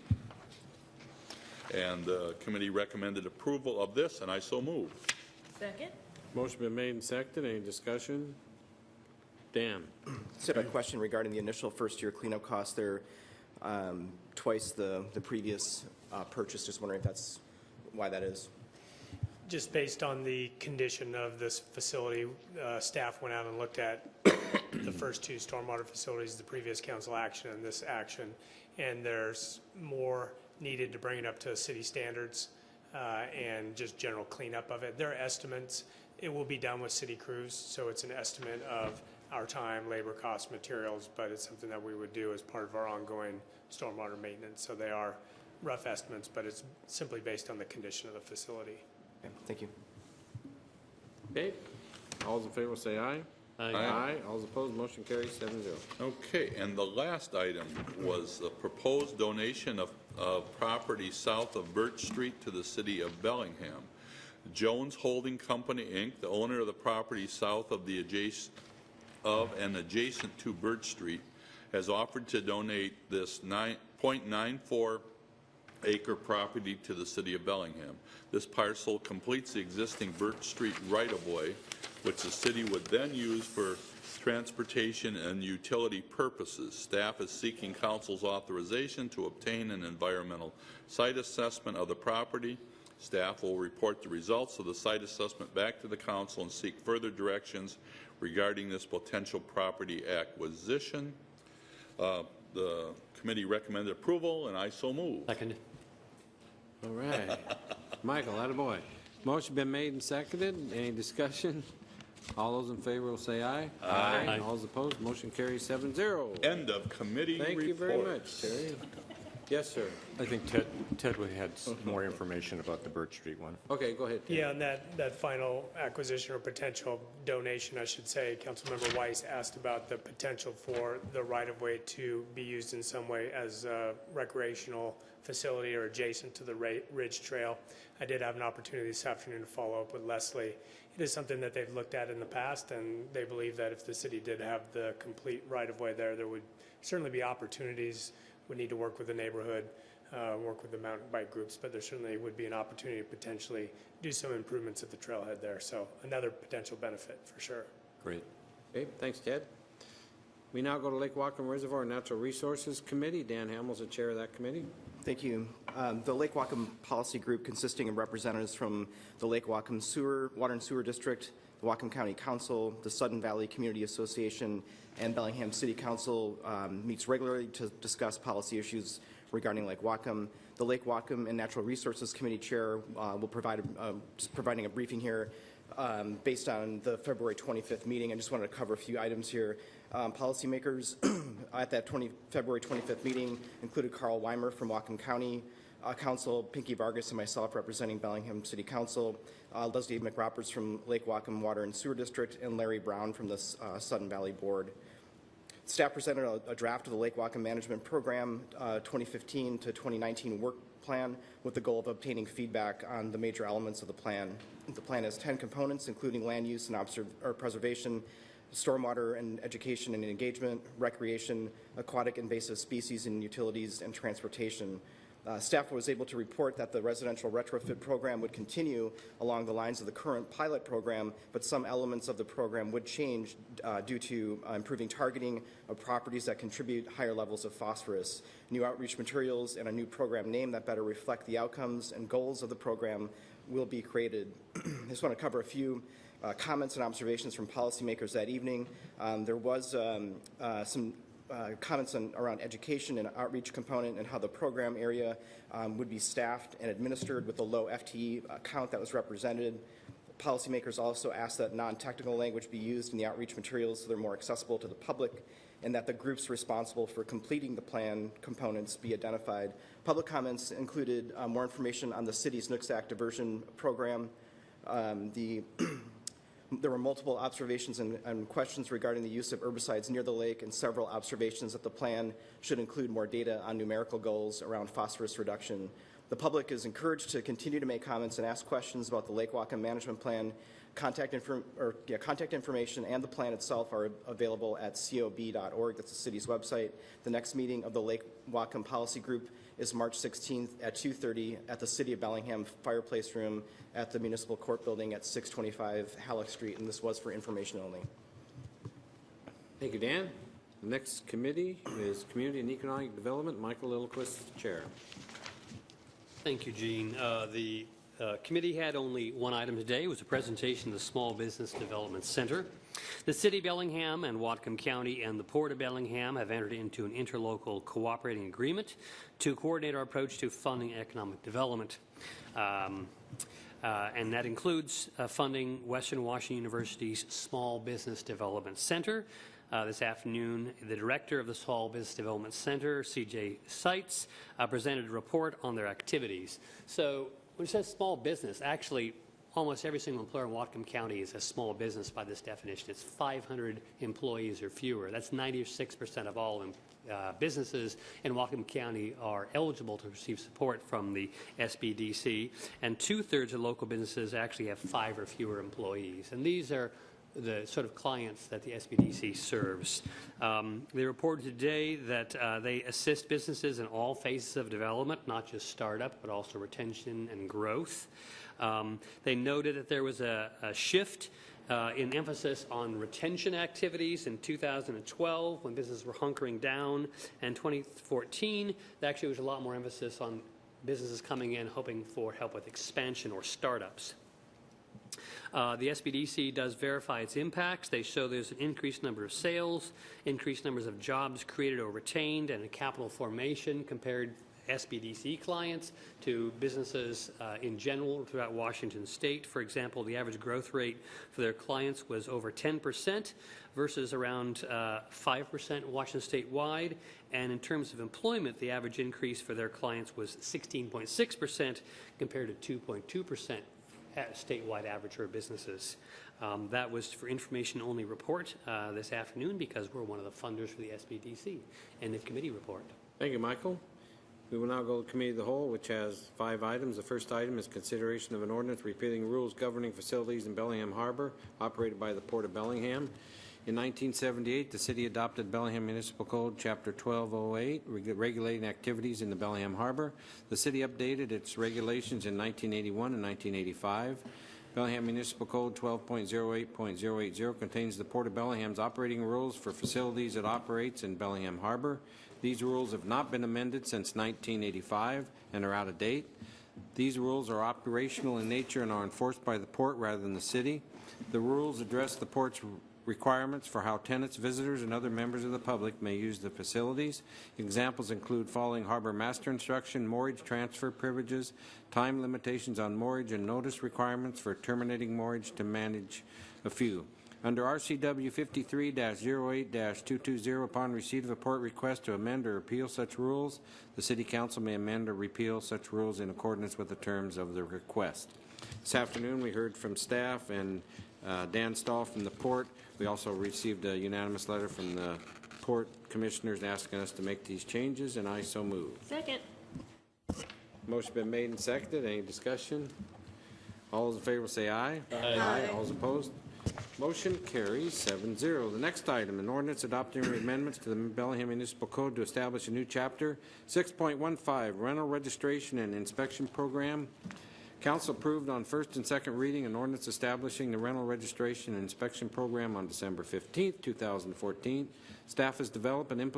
And the committee recommended approval of this, and I so move. Second. Motion been made and seconded. Any discussion? Dan. Just have a question regarding the initial first-year cleanup costs. They're twice the previous purchase. Just wondering if that's why that is. Just based on the condition of this facility, staff went out and looked at the first 2 stormwater facilities, the previous council action and this action, and there's more needed to bring it up to city standards and just general cleanup of it. There are estimates. It will be done with city crews, so it's an estimate of our time, labor costs, materials, but it's something that we would do as part of our ongoing stormwater maintenance. So they are rough estimates, but it's simply based on the condition of the facility. Okay, thank you. Okay. All those in favor will say aye. Aye. Aye. All those opposed, motion carries 7-0. Okay, and the last item was the proposed donation of property south of Birch Street to the city of Bellingham. Jones Holding Company, Inc., the owner of the property south of the adjacent to Birch Street, has offered to donate this 9.94 acre property to the city of Bellingham. This parcel completes the existing Birch Street right-of-way, which the city would then use for transportation and utility purposes. Staff is seeking council's authorization to obtain an environmental site assessment of the property. Staff will report the results of the site assessment back to the council and seek further directions regarding this potential property acquisition. The committee recommended approval, and I so move. Second. All right. Michael, attaboy. Motion been made and seconded. Any discussion? All those in favor will say aye. Aye. All those opposed, motion carries 7-0. End of committee report. Thank you very much, Terry. Yes, sir. I think Ted had more information about the Birch Street one. Okay, go ahead, Ted. Yeah, and that final acquisition or potential donation, I should say, Councilmember Weiss asked about the potential for the right-of-way to be used in some way as a recreational facility or adjacent to the Ridge Trail. I did have an opportunity this afternoon to follow up with Leslie. It is something that they've looked at in the past, and they believe that if the city did have the complete right-of-way there, there would certainly be opportunities. We need to work with the neighborhood, work with the mountain bike groups, but there certainly would be an opportunity to potentially do some improvements at the trailhead there. So another potential benefit for sure. Great. Okay, thanks, Ted. We now go to Lake Whatcom Reservoir and Natural Resources Committee. Dan Hamill's the chair of that committee. Thank you. The Lake Whatcom Policy Group, consisting of representatives from the Lake Whatcom Water and Sewer District, the Whatcom County Council, the Sudden Valley Community Association, and Bellingham City Council, meets regularly to discuss policy issues regarding Lake Whatcom. The Lake Whatcom and Natural Resources Committee Chair will provide providing a briefing here based on the February 25th meeting. I just wanted to cover a few items here. Policymakers at that February 25th meeting included Carl Weimer from Whatcom County Council, Pinky Vargas and myself representing Bellingham City Council, Leslie McRoberts from Lake Whatcom Water and Sewer District, and Larry Brown from the Sudden Valley Board. Staff presented a draft of the Lake Whatcom Management Program 2015 to 2019 work plan with the goal of obtaining feedback on the major elements of the plan. The plan has 10 components, including land use and preservation, stormwater and education and engagement, recreation, aquatic invasive species and utilities, and transportation. Staff was able to report that the residential retrofit program would continue along the lines of the current pilot program, but some elements of the program would change due to improving targeting of properties that contribute higher levels of phosphorus. New outreach materials and a new program name that better reflect the outcomes and goals of the program will be created. I just want to cover a few comments and observations from policymakers that evening. There was some comments around education and outreach component and how the program area would be staffed and administered with the low FTE count that was represented. Policymakers also asked that non-technical language be used in the outreach materials so they're more accessible to the public, and that the groups responsible for completing the plan components be identified. Public comments included more information on the city's Nooksack diversion program. There were multiple observations and questions regarding the use of herbicides near the lake, and several observations that the plan should include more data on numerical goals around phosphorus reduction. The public is encouraged to continue to make comments and ask questions about the Lake Whatcom Management Plan. Contact information and the plan itself are available at cob.org. That's the city's website. The next meeting of the Lake Whatcom Policy Group is March 16th at 2:30 at the City of Bellingham Fireplace Room at the Municipal Court Building at 625 Halleck Street, and this was for information only. Thank you, Dan. The next committee is Community and Economic Development. Michael Lillquist, chair. Thank you, Gene. The committee had only one item today. It was a presentation of the Small Business Development Center. The City of Bellingham and Whatcom County and the Port of Bellingham have entered into an interlocal cooperating agreement to coordinate our approach to funding economic development. And that includes funding Western Washington University's Small Business Development Center. This afternoon, the director of the Small Business Development Center, C.J. Seitz, presented a report on their activities. So when it says small business, actually almost every single employer in Whatcom County is a small business by this definition. It's 500 employees or fewer. That's 96% of all businesses in Whatcom County are eligible to receive support from the SBDC, and 2/3 of local businesses actually have 5 or fewer employees. And these are the sort of clients that the SBDC serves. They reported today that they assist businesses in all phases of development, not just startup, but also retention and growth. They noted that there was a shift in emphasis on retention activities in 2012 when businesses were hunkering down, and 2014 there actually was a lot more emphasis on businesses coming in hoping for help with expansion or startups. The SBDC does verify its impacts. They show there's an increased number of sales, increased numbers of jobs created or retained, and a capital formation compared SBDC clients to businesses in general throughout Washington State. For example, the average growth rate for their clients was over 10% versus around 5% Washington State-wide. And in terms of employment, the average increase for their clients was 16.6% compared to 2.2% statewide average for businesses. That was for information-only report this afternoon because we're one of the funders for the SBDC. End of committee report. Thank you, Michael. We will now go to Committee of the Whole, which has 5 items. The first item is consideration of an ordinance repealing rules governing facilities in Bellingham Harbor operated by the Port of Bellingham. In 1978, the city adopted Bellingham Municipal Code, Chapter 1208, regulating activities in the Bellingham Harbor. The city updated its regulations in 1981 and 1985. Bellingham Municipal Code 12.08.080 contains the Port of Bellingham's operating rules for facilities it operates in Bellingham Harbor. These rules have not been amended since 1985 and are out of date. These rules are operational in nature and are enforced by the port rather than the city. The rules address the port's requirements for how tenants, visitors, and other members of the public may use the facilities. Examples include following harbor master instruction, moorage transfer privileges, time limitations on moorage, and notice requirements for terminating moorage, to manage a few. Under RCW 53-08-220, upon receipt of a port request to amend or repeal such rules, the City Council may amend or repeal such rules in accordance with the terms of the request. This afternoon we heard from staff and Dan Stahl from the port. We also received a unanimous letter from the port commissioners asking us to make these changes, and I so move. Second. Motion been made and seconded. Any discussion? All those in favor will say aye. Aye. All those opposed? Motion carries 7-0. The next item, an ordinance adopting amendments to the Bellingham Municipal Code to establish a new chapter, 6.15, rental registration and inspection program. Council approved on first and second reading an ordinance establishing the rental registration and inspection program on December 15, 2014. Staff has developed an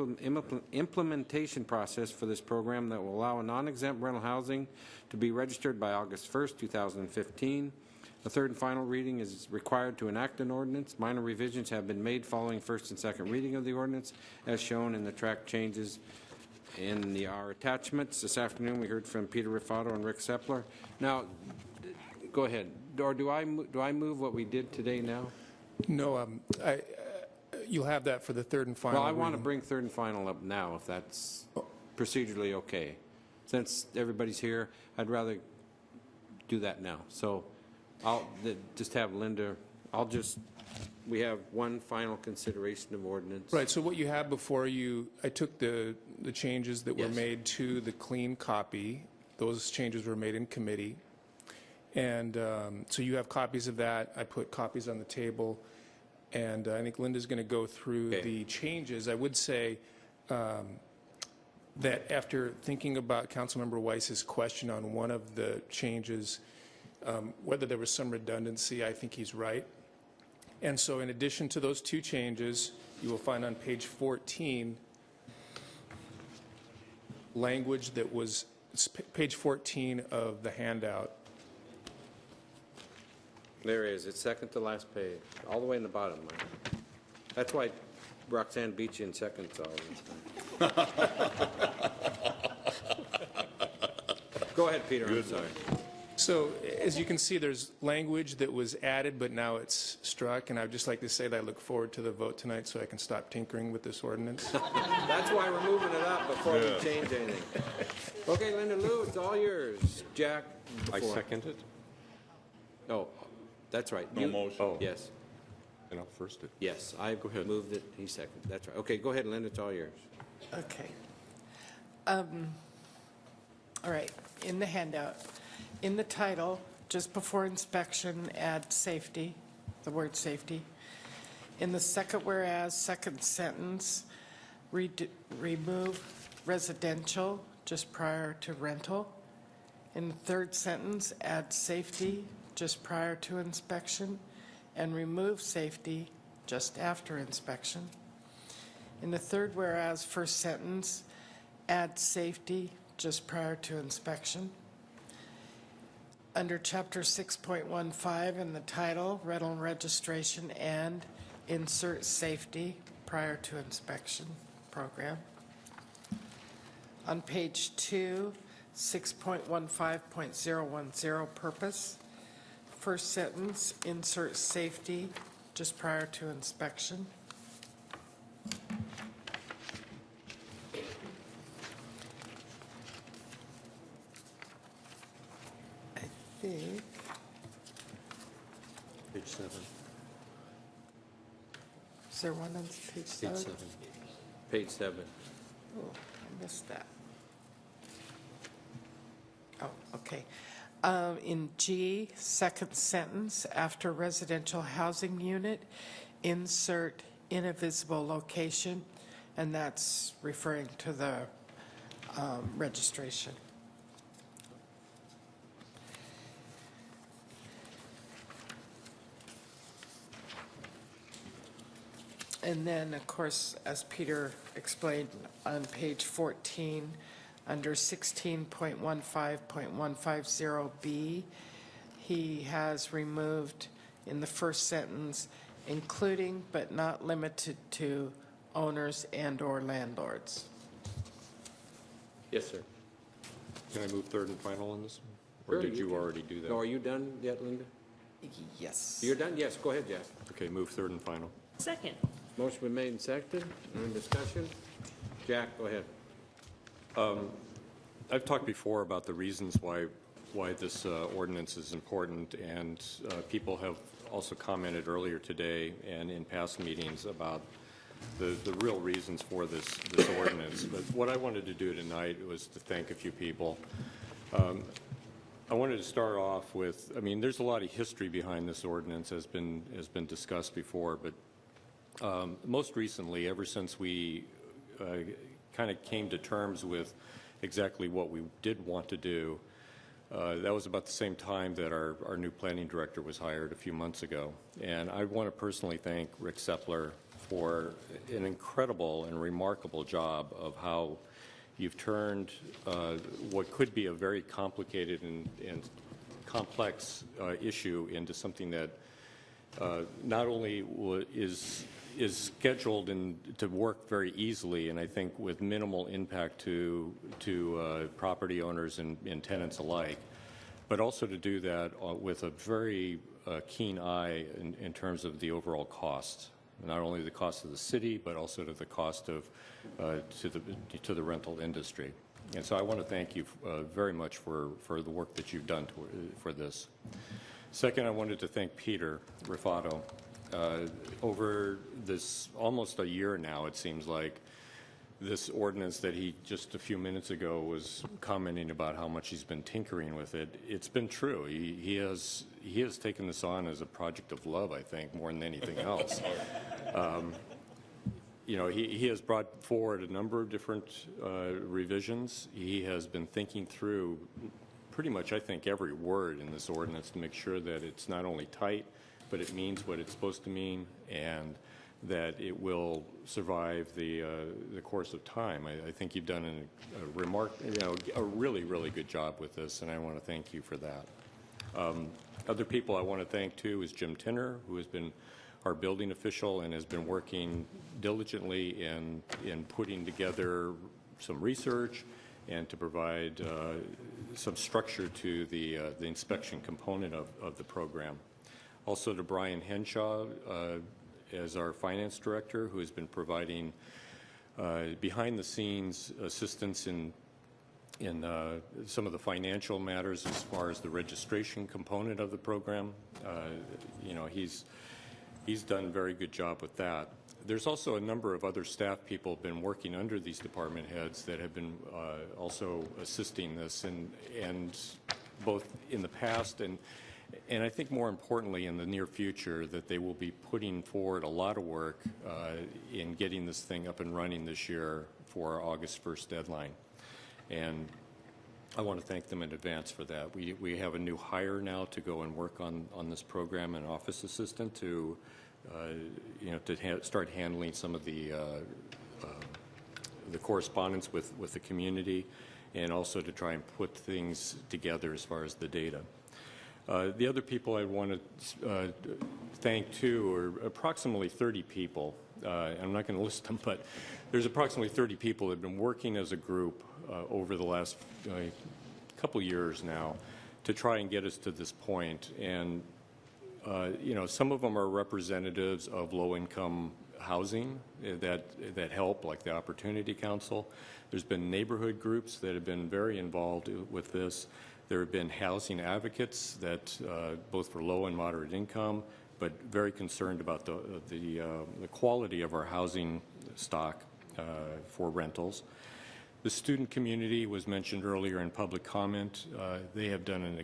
implementation process for this program that will allow a non-exempt rental housing to be registered by August 1, 2015. A third and final reading is required to enact an ordinance. Minor revisions have been made following first and second reading of the ordinance, as shown in the track changes in our attachments. This afternoon we heard from Peter Rifato and Rick Sepler. Now, go ahead. Or do I move what we did today now? No, you'll have that for the third and final Well, I want to reading. bring third and final up now, if that's procedurally okay. Since everybody's here, I'd rather do that now. So I'll just have Linda, we have one final consideration of ordinance. Right, so what you have before you, I took the changes that were Yes. made to the clean copy. Those changes were made in committee. And so you have copies of that. I put copies on the table. And I think Linda's going to go through the changes. I would say that after thinking about Councilmember Weiss's question on one of the changes, whether there was some redundancy, I think he's right. And so in addition to those two changes, you will find on page 14 language that was, it's page 14 of the handout. There is. It's second to last page, all the way in the bottom. Mike. That's why Roxanne beat you in seconds all this time. Go ahead, Peter. I'm sorry. So as you can see, there's language that was added, but now it's struck. And I'd just like to say that I look forward to the vote tonight so I can stop tinkering with this ordinance. That's why we're moving it up before we change anything. Okay, Linda Lou, it's all yours. Jack? I before. second it. Oh, that's right. No motion. Oh. Yes. And I'll first it. Yes, I moved it. He seconded. That's right. Okay, go ahead, Linda. It's all yours. Okay. All right, in the handout, in the title, just before inspection, add safety, the word safety. In the second whereas, second sentence, remove residential just prior to rental. In the third sentence, add safety just prior to inspection and remove safety just after inspection. In the third whereas, first sentence, add safety just prior to inspection. Under Chapter 6.15 in the title, rental registration and insert safety prior to inspection program. On page 2, 6.15.010 purpose, first sentence, insert safety just prior to inspection. I think, Page 7. is there one on page 7? Page 7. Page 7. Oh, I missed that. Oh, okay. In G, second sentence, after residential housing unit, insert in a visible location, and that's referring to the registration. And then, of course, as Peter explained on page 14, under 16.15.150B, he has removed in the first sentence, including but not limited to owners and/or landlords. Yes, sir. Can I move third and final on this? Or Sure, did you can. already do that? No, are you done yet, Linda? Yes. You're done? Yes, go ahead, Jack. Okay, move third and final. Second. Motion been made and seconded. Any discussion? Jack, go ahead. I've talked before about the reasons why this ordinance is important, and people have also commented earlier today and in past meetings about the real reasons for this ordinance. But what I wanted to do tonight was to thank a few people. I wanted to start off with, I mean, there's a lot of history behind this ordinance, has been discussed before, but most recently, ever since we kind of came to terms with exactly what we did want to do, that was about the same time that our new planning director was hired a few months ago. And I want to personally thank Rick Sepler for an incredible and remarkable job of how you've turned what could be a very complicated and complex issue into something that not only is scheduled and to work very easily, and I think with minimal impact to property owners and tenants alike, but also to do that with a very keen eye in terms of the overall cost, not only the cost of the city, but also to the cost of to the rental industry. And so I want to thank you very much for the work that you've done for this. Second, I wanted to thank Peter Rifato. Over this almost a year now, it seems like, this ordinance that he just a few minutes ago was commenting about how much he's been tinkering with it. It's been true. He has taken this on as a project of love, I think, more than anything else. You know, he has brought forward a number of different revisions. He has been thinking through pretty much, I think, every word in this ordinance to make sure that it's not only tight, but it means what it's supposed to mean, and that it will survive the course of time. I think you've done a really, really good job with this, and I want to thank you for that. Other people I want to thank, too, is Jim Tinner, who has been our building official and has been working diligently in putting together some research and to provide some structure to the inspection component of the program. Also to Brian Henshaw as our finance director, who has been providing behind-the-scenes assistance in some of the financial matters as far as the registration component of the program. You know, he's done a very good job with that. There's also a number of other staff people have been working under these department heads that have been also assisting this, and both in the past and I think more importantly in the near future, that they will be putting forward a lot of work in getting this thing up and running this year for our August 1st deadline. And I want to thank them in advance for that. We have a new hire now to go and work on this program, an office assistant to start handling some of the correspondence with the community and also to try and put things together as far as the data. The other people I want to thank, too, are approximately 30 people. I'm not going to list them, but there's approximately 30 people that have been working as a group over the last couple years now to try and get us to this point. And, you know, some of them are representatives of low-income housing that help, like the Opportunity Council. There's been neighborhood groups that have been very involved with this. There have been housing advocates that, both for low and moderate income, but very concerned about the quality of our housing stock for rentals. The student community was mentioned earlier in public comment. They have done an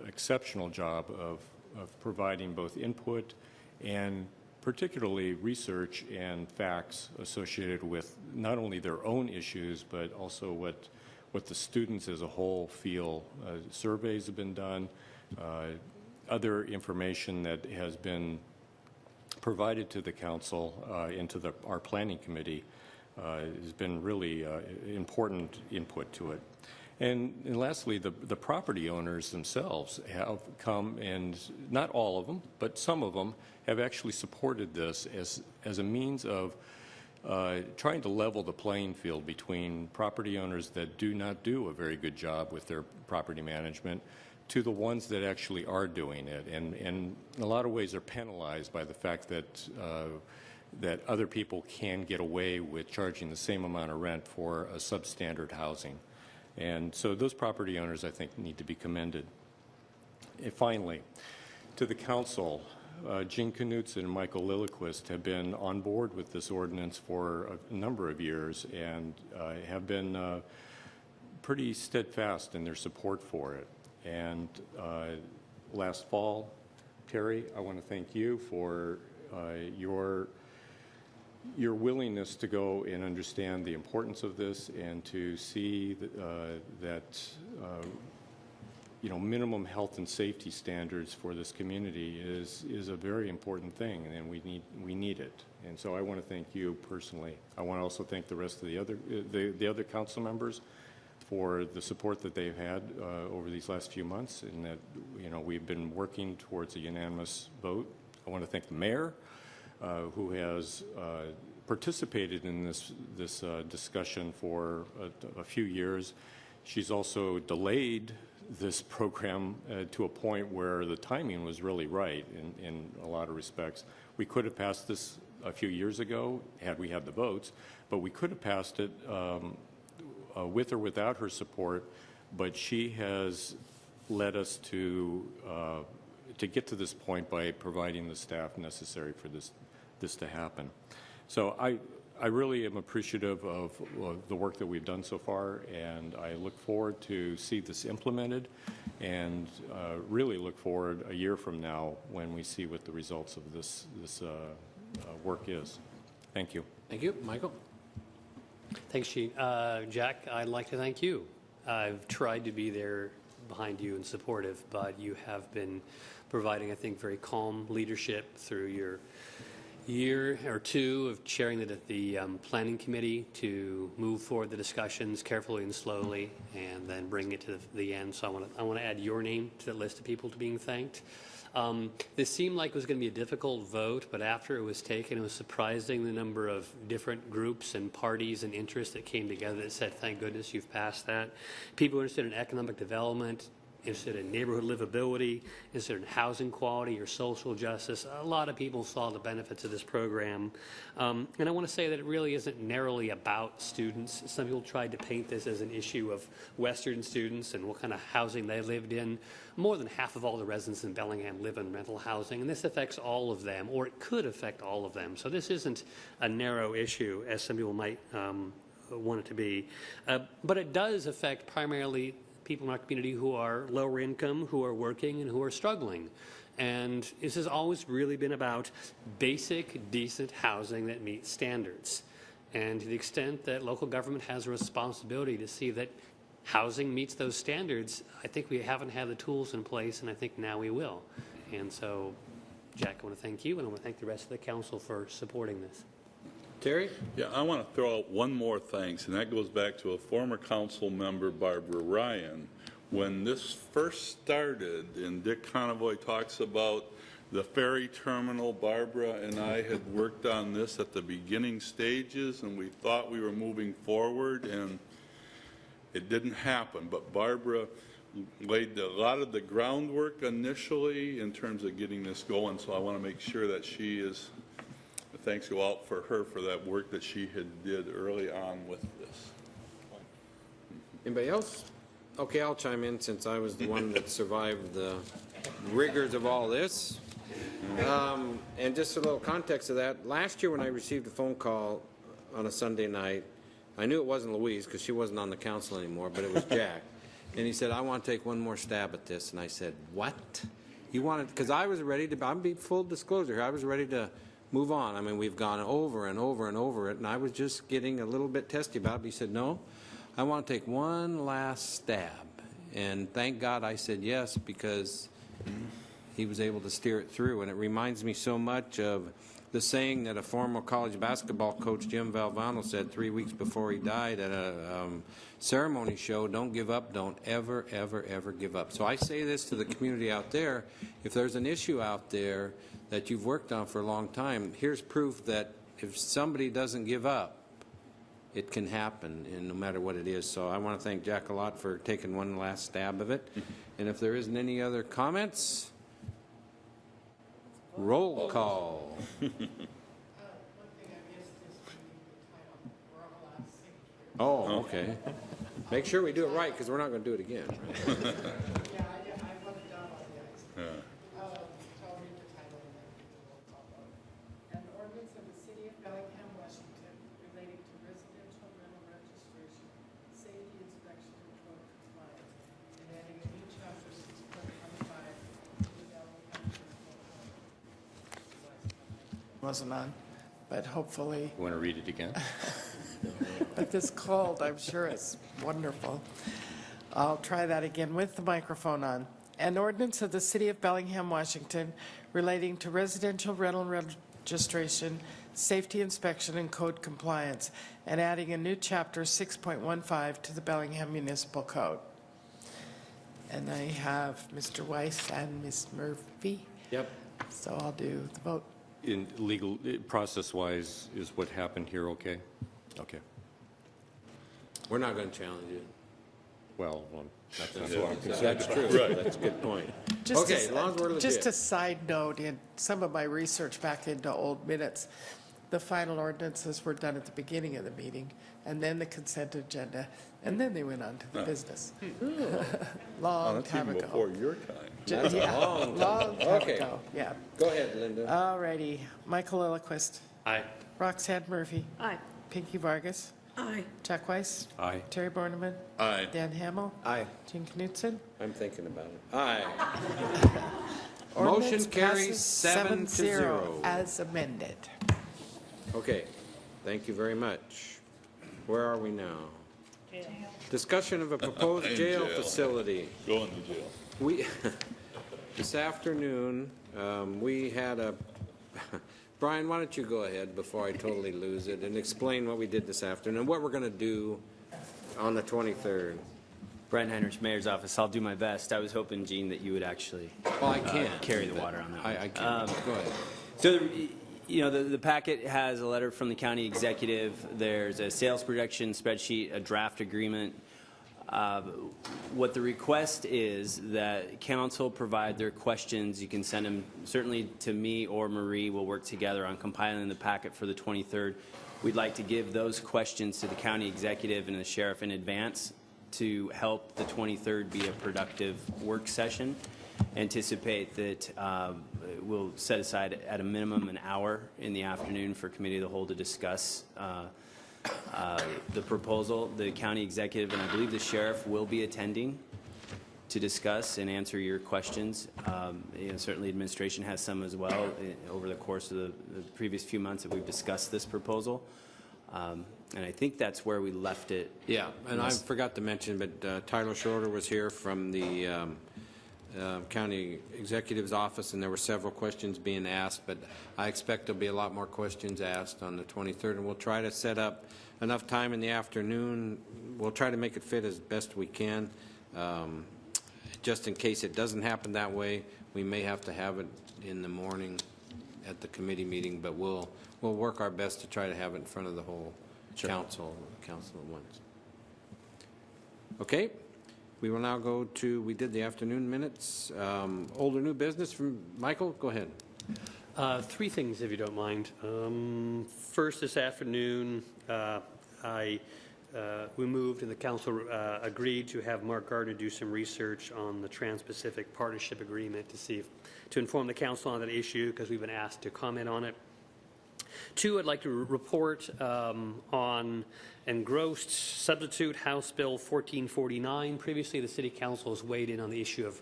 exceptional job of providing both input and particularly research and facts associated with not only their own issues, but also what the students as a whole feel. Surveys have been done. Other information that has been provided to the council and to our planning committee has been really important input to it. And lastly, the property owners themselves have come, and not all of them, but some of them have actually supported this as a means of trying to level the playing field between property owners that do not do a very good job with their property management to the ones that actually are doing it, and in a lot of ways are penalized by the fact that that other people can get away with charging the same amount of rent for a substandard housing. And so those property owners, I think, need to be commended. And finally, to the council, Gene Knutson and Michael Lilliquist have been on board with this ordinance for a number of years and have been pretty steadfast in their support for it. And last fall, Terry, I want to thank you for your willingness to go and understand the importance of this and to see that you know, minimum health and safety standards for this community is a very important thing, and we need it. And so I want to thank you personally. I want to also thank the rest of the other council members for the support that they've had over these last few months, and that, you know, we've been working towards a unanimous vote. I want to thank the mayor, who has participated in this discussion for a few years. She's also delayed this program to a point where the timing was really right in a lot of respects. We could have passed this a few years ago had we had the votes, but we could have passed it with or without her support, but she has led us to get to this point by providing the staff necessary for this to happen. So I really am appreciative of the work that we've done so far, and I look forward to see this implemented, and really look forward a year from now when we see what the results of this work is. Thank you. Thank you. Michael? Thanks, Gene. Jack, I'd like to thank you. I've tried to be there behind you and supportive, but you have been providing, I think, very calm leadership through your year or two of chairing the planning committee to move forward the discussions carefully and slowly, and then bring it to the end. So I want to add your name to the list of people to being thanked. This seemed like it was going to be a difficult vote, but after it was taken, it was surprising the number of different groups and parties and interests that came together that said, thank goodness you've passed that. People interested in economic development, interested in neighborhood livability, interested in housing quality or social justice. A lot of people saw the benefits of this program. And I want to say that it really isn't narrowly about students. Some people tried to paint this as an issue of Western students and what kind of housing they lived in. More than half of all the residents in Bellingham live in rental housing, and this affects all of them, or it could affect all of them. So this isn't a narrow issue, as some people might want it to be. But it does affect primarily people in our community who are lower income, who are working, and who are struggling. And this has always really been about basic, decent housing that meets standards. And to the extent that local government has a responsibility to see that housing meets those standards, I think we haven't had the tools in place, and I think now we will. And so, Jack, I want to thank you, and I want to thank the rest of the council for supporting this. Terry? Yeah, I want to throw out one more thanks, and that goes back to a former council member, Barbara Ryan. When this first started, and Dick Convoy talks about the ferry terminal, Barbara and I had worked on this at the beginning stages, and we thought we were moving forward, and it didn't happen. But Barbara laid a lot of the groundwork initially in terms of getting this going, so I want to make sure that she is, thanks go out for her for that work that she had did early on with this. Anybody else? Okay, I'll chime in since I was the one that survived the rigors of all this. And just a little context of that, last year when I received a phone call on a Sunday night, I knew it wasn't Louise because she wasn't on the council anymore, but it was Jack. And he said, I want to take one more stab at this. And I said, what? You wanted, because I was ready to, I'm being full disclosure here, I was ready to move on. I mean, we've gone over and over and over it, and I was just getting a little bit testy about it. But he said, no, I want to take one last stab. And thank God I said yes, because he was able to steer it through. And it reminds me so much of the saying that a former college basketball coach, Jim Valvano, said 3 weeks before he died at a ceremony show: don't give up, don't ever, ever, ever give up. So I say this to the community out there: if there's an issue out there that you've worked on for a long time, here's proof that if somebody doesn't give up, it can happen, and no matter what it is. So I want to thank Jack a lot for taking one last stab of it. And if there isn't any other comments, roll call. Oh, okay. Make sure we do it right, because we're not going to do it again. An ordinance of the City of Bellingham, Washington, relating to residential rental registration, safety inspection, and code compliance, and adding a new chapter 6.15 to the Bellingham Municipal Code. Wasn't on, but hopefully. You want to read it again? But this cold, I'm sure it's wonderful. I'll try that again with the microphone on. An ordinance of the City of Bellingham, Washington, relating to residential rental registration, safety inspection, and code compliance, and adding a new chapter 6.15 to the Bellingham Municipal Code. And I have Mr. Weiss and Ms. Murphy. Yep. So I'll do the vote. In legal, process-wise, is what happened here okay? Okay. We're not going to challenge it. Well, that's That's not true. Right. That's a good point. Just Okay, as- as long as we're legit. Just a side note, in some of my research back into old minutes, the final ordinances were done at the beginning of the meeting, and then the consent agenda, and then they went on to the business. Oh, Long that's time even ago. before your time. That's a Yeah, long time long ago. time Okay. ago, yeah. Go ahead, Linda. All righty. Michael Lillquist, Aye. Roxanne Murphy, Aye. Pinky Vargas, Aye. Jack Weiss, Aye. Terry Borneman, Aye. Dan Hamel, Aye. Jean Knutson. I'm thinking about it. Aye. Ordinance Motion carries passes 7-0. as amended. Okay, thank you very much. Where are we now? Discussion of a proposed In jail jail. facility. Going to jail. We, this afternoon, we had a, Brian, why don't you go ahead before I totally lose it and explain what we did this afternoon and what we're going to do on the 23rd. Brian Heinrich, Mayor's Office. I'll do my best. I was hoping, Gene, that you would actually Well, I can't. carry the water on that one. I can't. Go ahead. So, you know, the packet has a letter from the county executive. There's a sales projection spreadsheet, a draft agreement. What the request is that council provide their questions. You can send them certainly to me or Marie. We'll work together on compiling the packet for the 23rd. We'd like to give those questions to the county executive and the sheriff in advance to help the 23rd be a productive work session. Anticipate that we'll set aside at a minimum an hour in the afternoon for committee of the whole to discuss the proposal. The county executive and I believe the sheriff will be attending to discuss and answer your questions. You know, certainly administration has some as well over the course of the previous few months that we've discussed this proposal. And I think that's where we left it. Yeah, and I forgot to mention, but Tyler Shorter was here from the county executive's office, and there were several questions being asked, but I expect there'll be a lot more questions asked on the 23rd, and we'll try to set up enough time in the afternoon. We'll try to make it fit as best we can. Just in case it doesn't happen that way, we may have to have it in the morning at the committee meeting, but we'll work our best to try to have it in front of the whole council at once. Okay. We will now go to, we did the afternoon minutes. Old or new business from Michael? Go ahead. Three things, if you don't mind. First, this afternoon, we moved and the council agreed to have Mark Gardner do some research on the Trans-Pacific Partnership Agreement to inform the council on that issue, because we've been asked to comment on it. Two, I'd like to report on engrossed substitute House Bill 1449. Previously, the City Council has weighed in on the issue of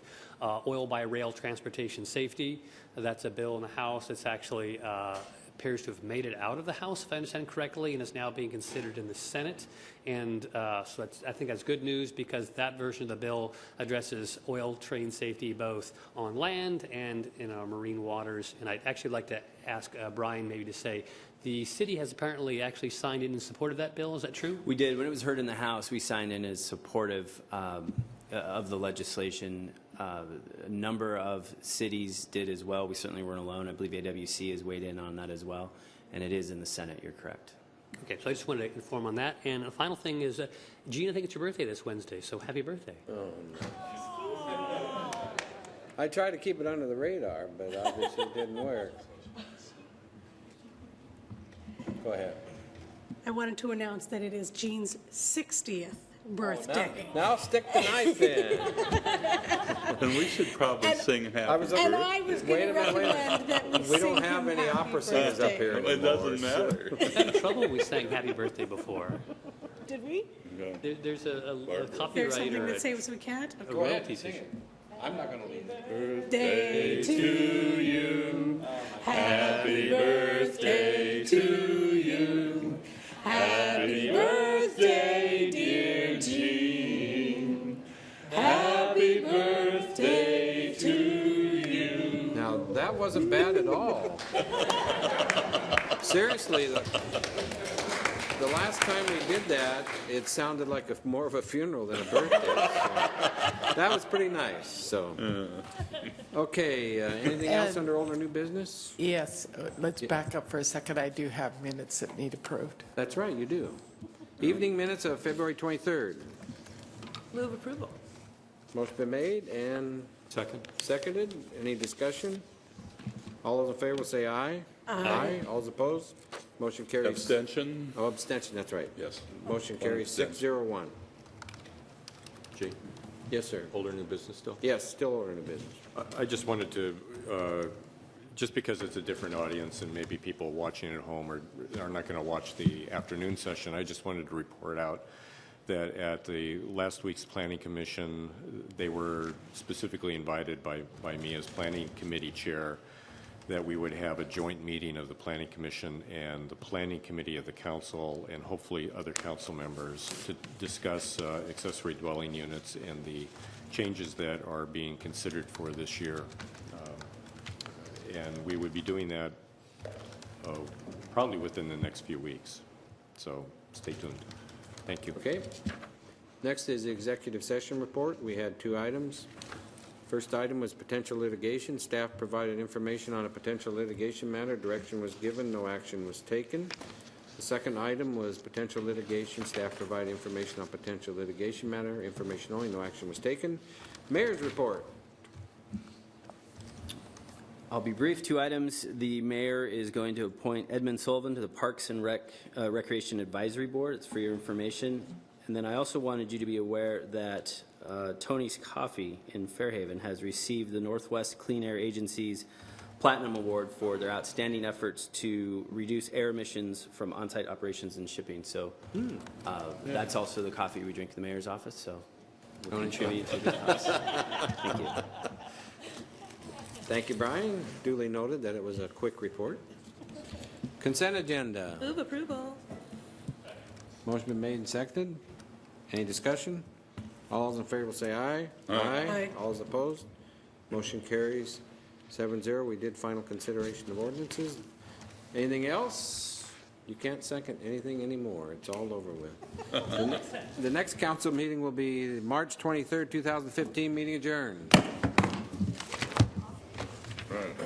oil by rail transportation safety. That's a bill in the House that's actually appears to have made it out of the House, if I understand correctly, and is now being considered in the Senate. And so I think that's good news, because that version of the bill addresses oil train safety both on land and in our marine waters. And I'd actually like to ask Brian maybe to say, the city has apparently actually signed in support of that bill. Is that true? We did. When it was heard in the House, we signed in as supportive of the legislation. A number of cities did as well. We certainly weren't alone. I believe AWC has weighed in on that as well. And it is in the Senate. You're correct. Okay, so I just wanted to inform on that. And the final thing is, Gene, I think it's your birthday this Wednesday, so happy birthday. Oh, no. I tried to keep it under the radar, but obviously it didn't work. Go ahead. I wanted to announce that it is Jean's 60th birthday. Now stick the knife in. And we should probably sing happy birthday. And I was going to recommend that we don't have any opera singers up here anymore. It doesn't matter. We had trouble. We sang happy birthday before. Did we? There's a There's copyright something or that says we can't? a royalty issue. I'm not going to leave. Birthday to you. Happy birthday to you. Happy birthday, dear Jean. Happy birthday to you. Now, that wasn't bad at all. Seriously, the last time we did that, it sounded like more of a funeral than a birthday. So that was pretty nice. So, okay, anything else under old or new business? Yes, let's back up for a second. I do have minutes that need approved. That's right, you do. Evening minutes of February 23rd. Move approval. Motion been made and seconded. Any discussion? All those in favor will say aye. Aye. All those opposed? Motion carries. Abstention? Oh, abstention, that's right. Yes. Motion carries Abstention. 601. Jay, Yes, sir. old or new business still? Yes, still order in the business. I just wanted to, just because it's a different audience and maybe people watching at home are not going to watch the afternoon session, I just wanted to report out that at the last week's Planning Commission, they were specifically invited by me as Planning Committee Chair that we would have a joint meeting of the Planning Commission and the Planning Committee of the Council and hopefully other council members to discuss accessory dwelling units and the changes that are being considered for this year. And we would be doing that probably within the next few weeks. So stay tuned. Thank you. Okay. Next is the executive session report. We had two items. First item was potential litigation. Staff provided information on a potential litigation matter. Direction was given. No action was taken. The second item was potential litigation. Staff provided information on potential litigation matter. Information only. No action was taken. Mayor's report. I'll be brief. Two items. The mayor is going to appoint Edmund Sullivan to the Parks and Recreation Advisory Board. It's for your information. And then I also wanted you to be aware that Tony's Coffee in Fairhaven has received the Northwest Clean Air Agency's Platinum Award for their outstanding efforts to reduce air emissions from on-site operations and shipping. So that's also the coffee we drink in the mayor's office. So we'll contribute to the house. Thank you. Thank you, Brian. Duly noted that it was a quick report. Consent agenda. Move approval. Motion been made and seconded. Any discussion? All those in favor will say aye. Aye. All those opposed? Motion carries 7-0. We did final consideration of ordinances. Anything else? You can't second anything anymore. It's all over with. The next council meeting will be March 23rd, 2015, meeting adjourned. Right.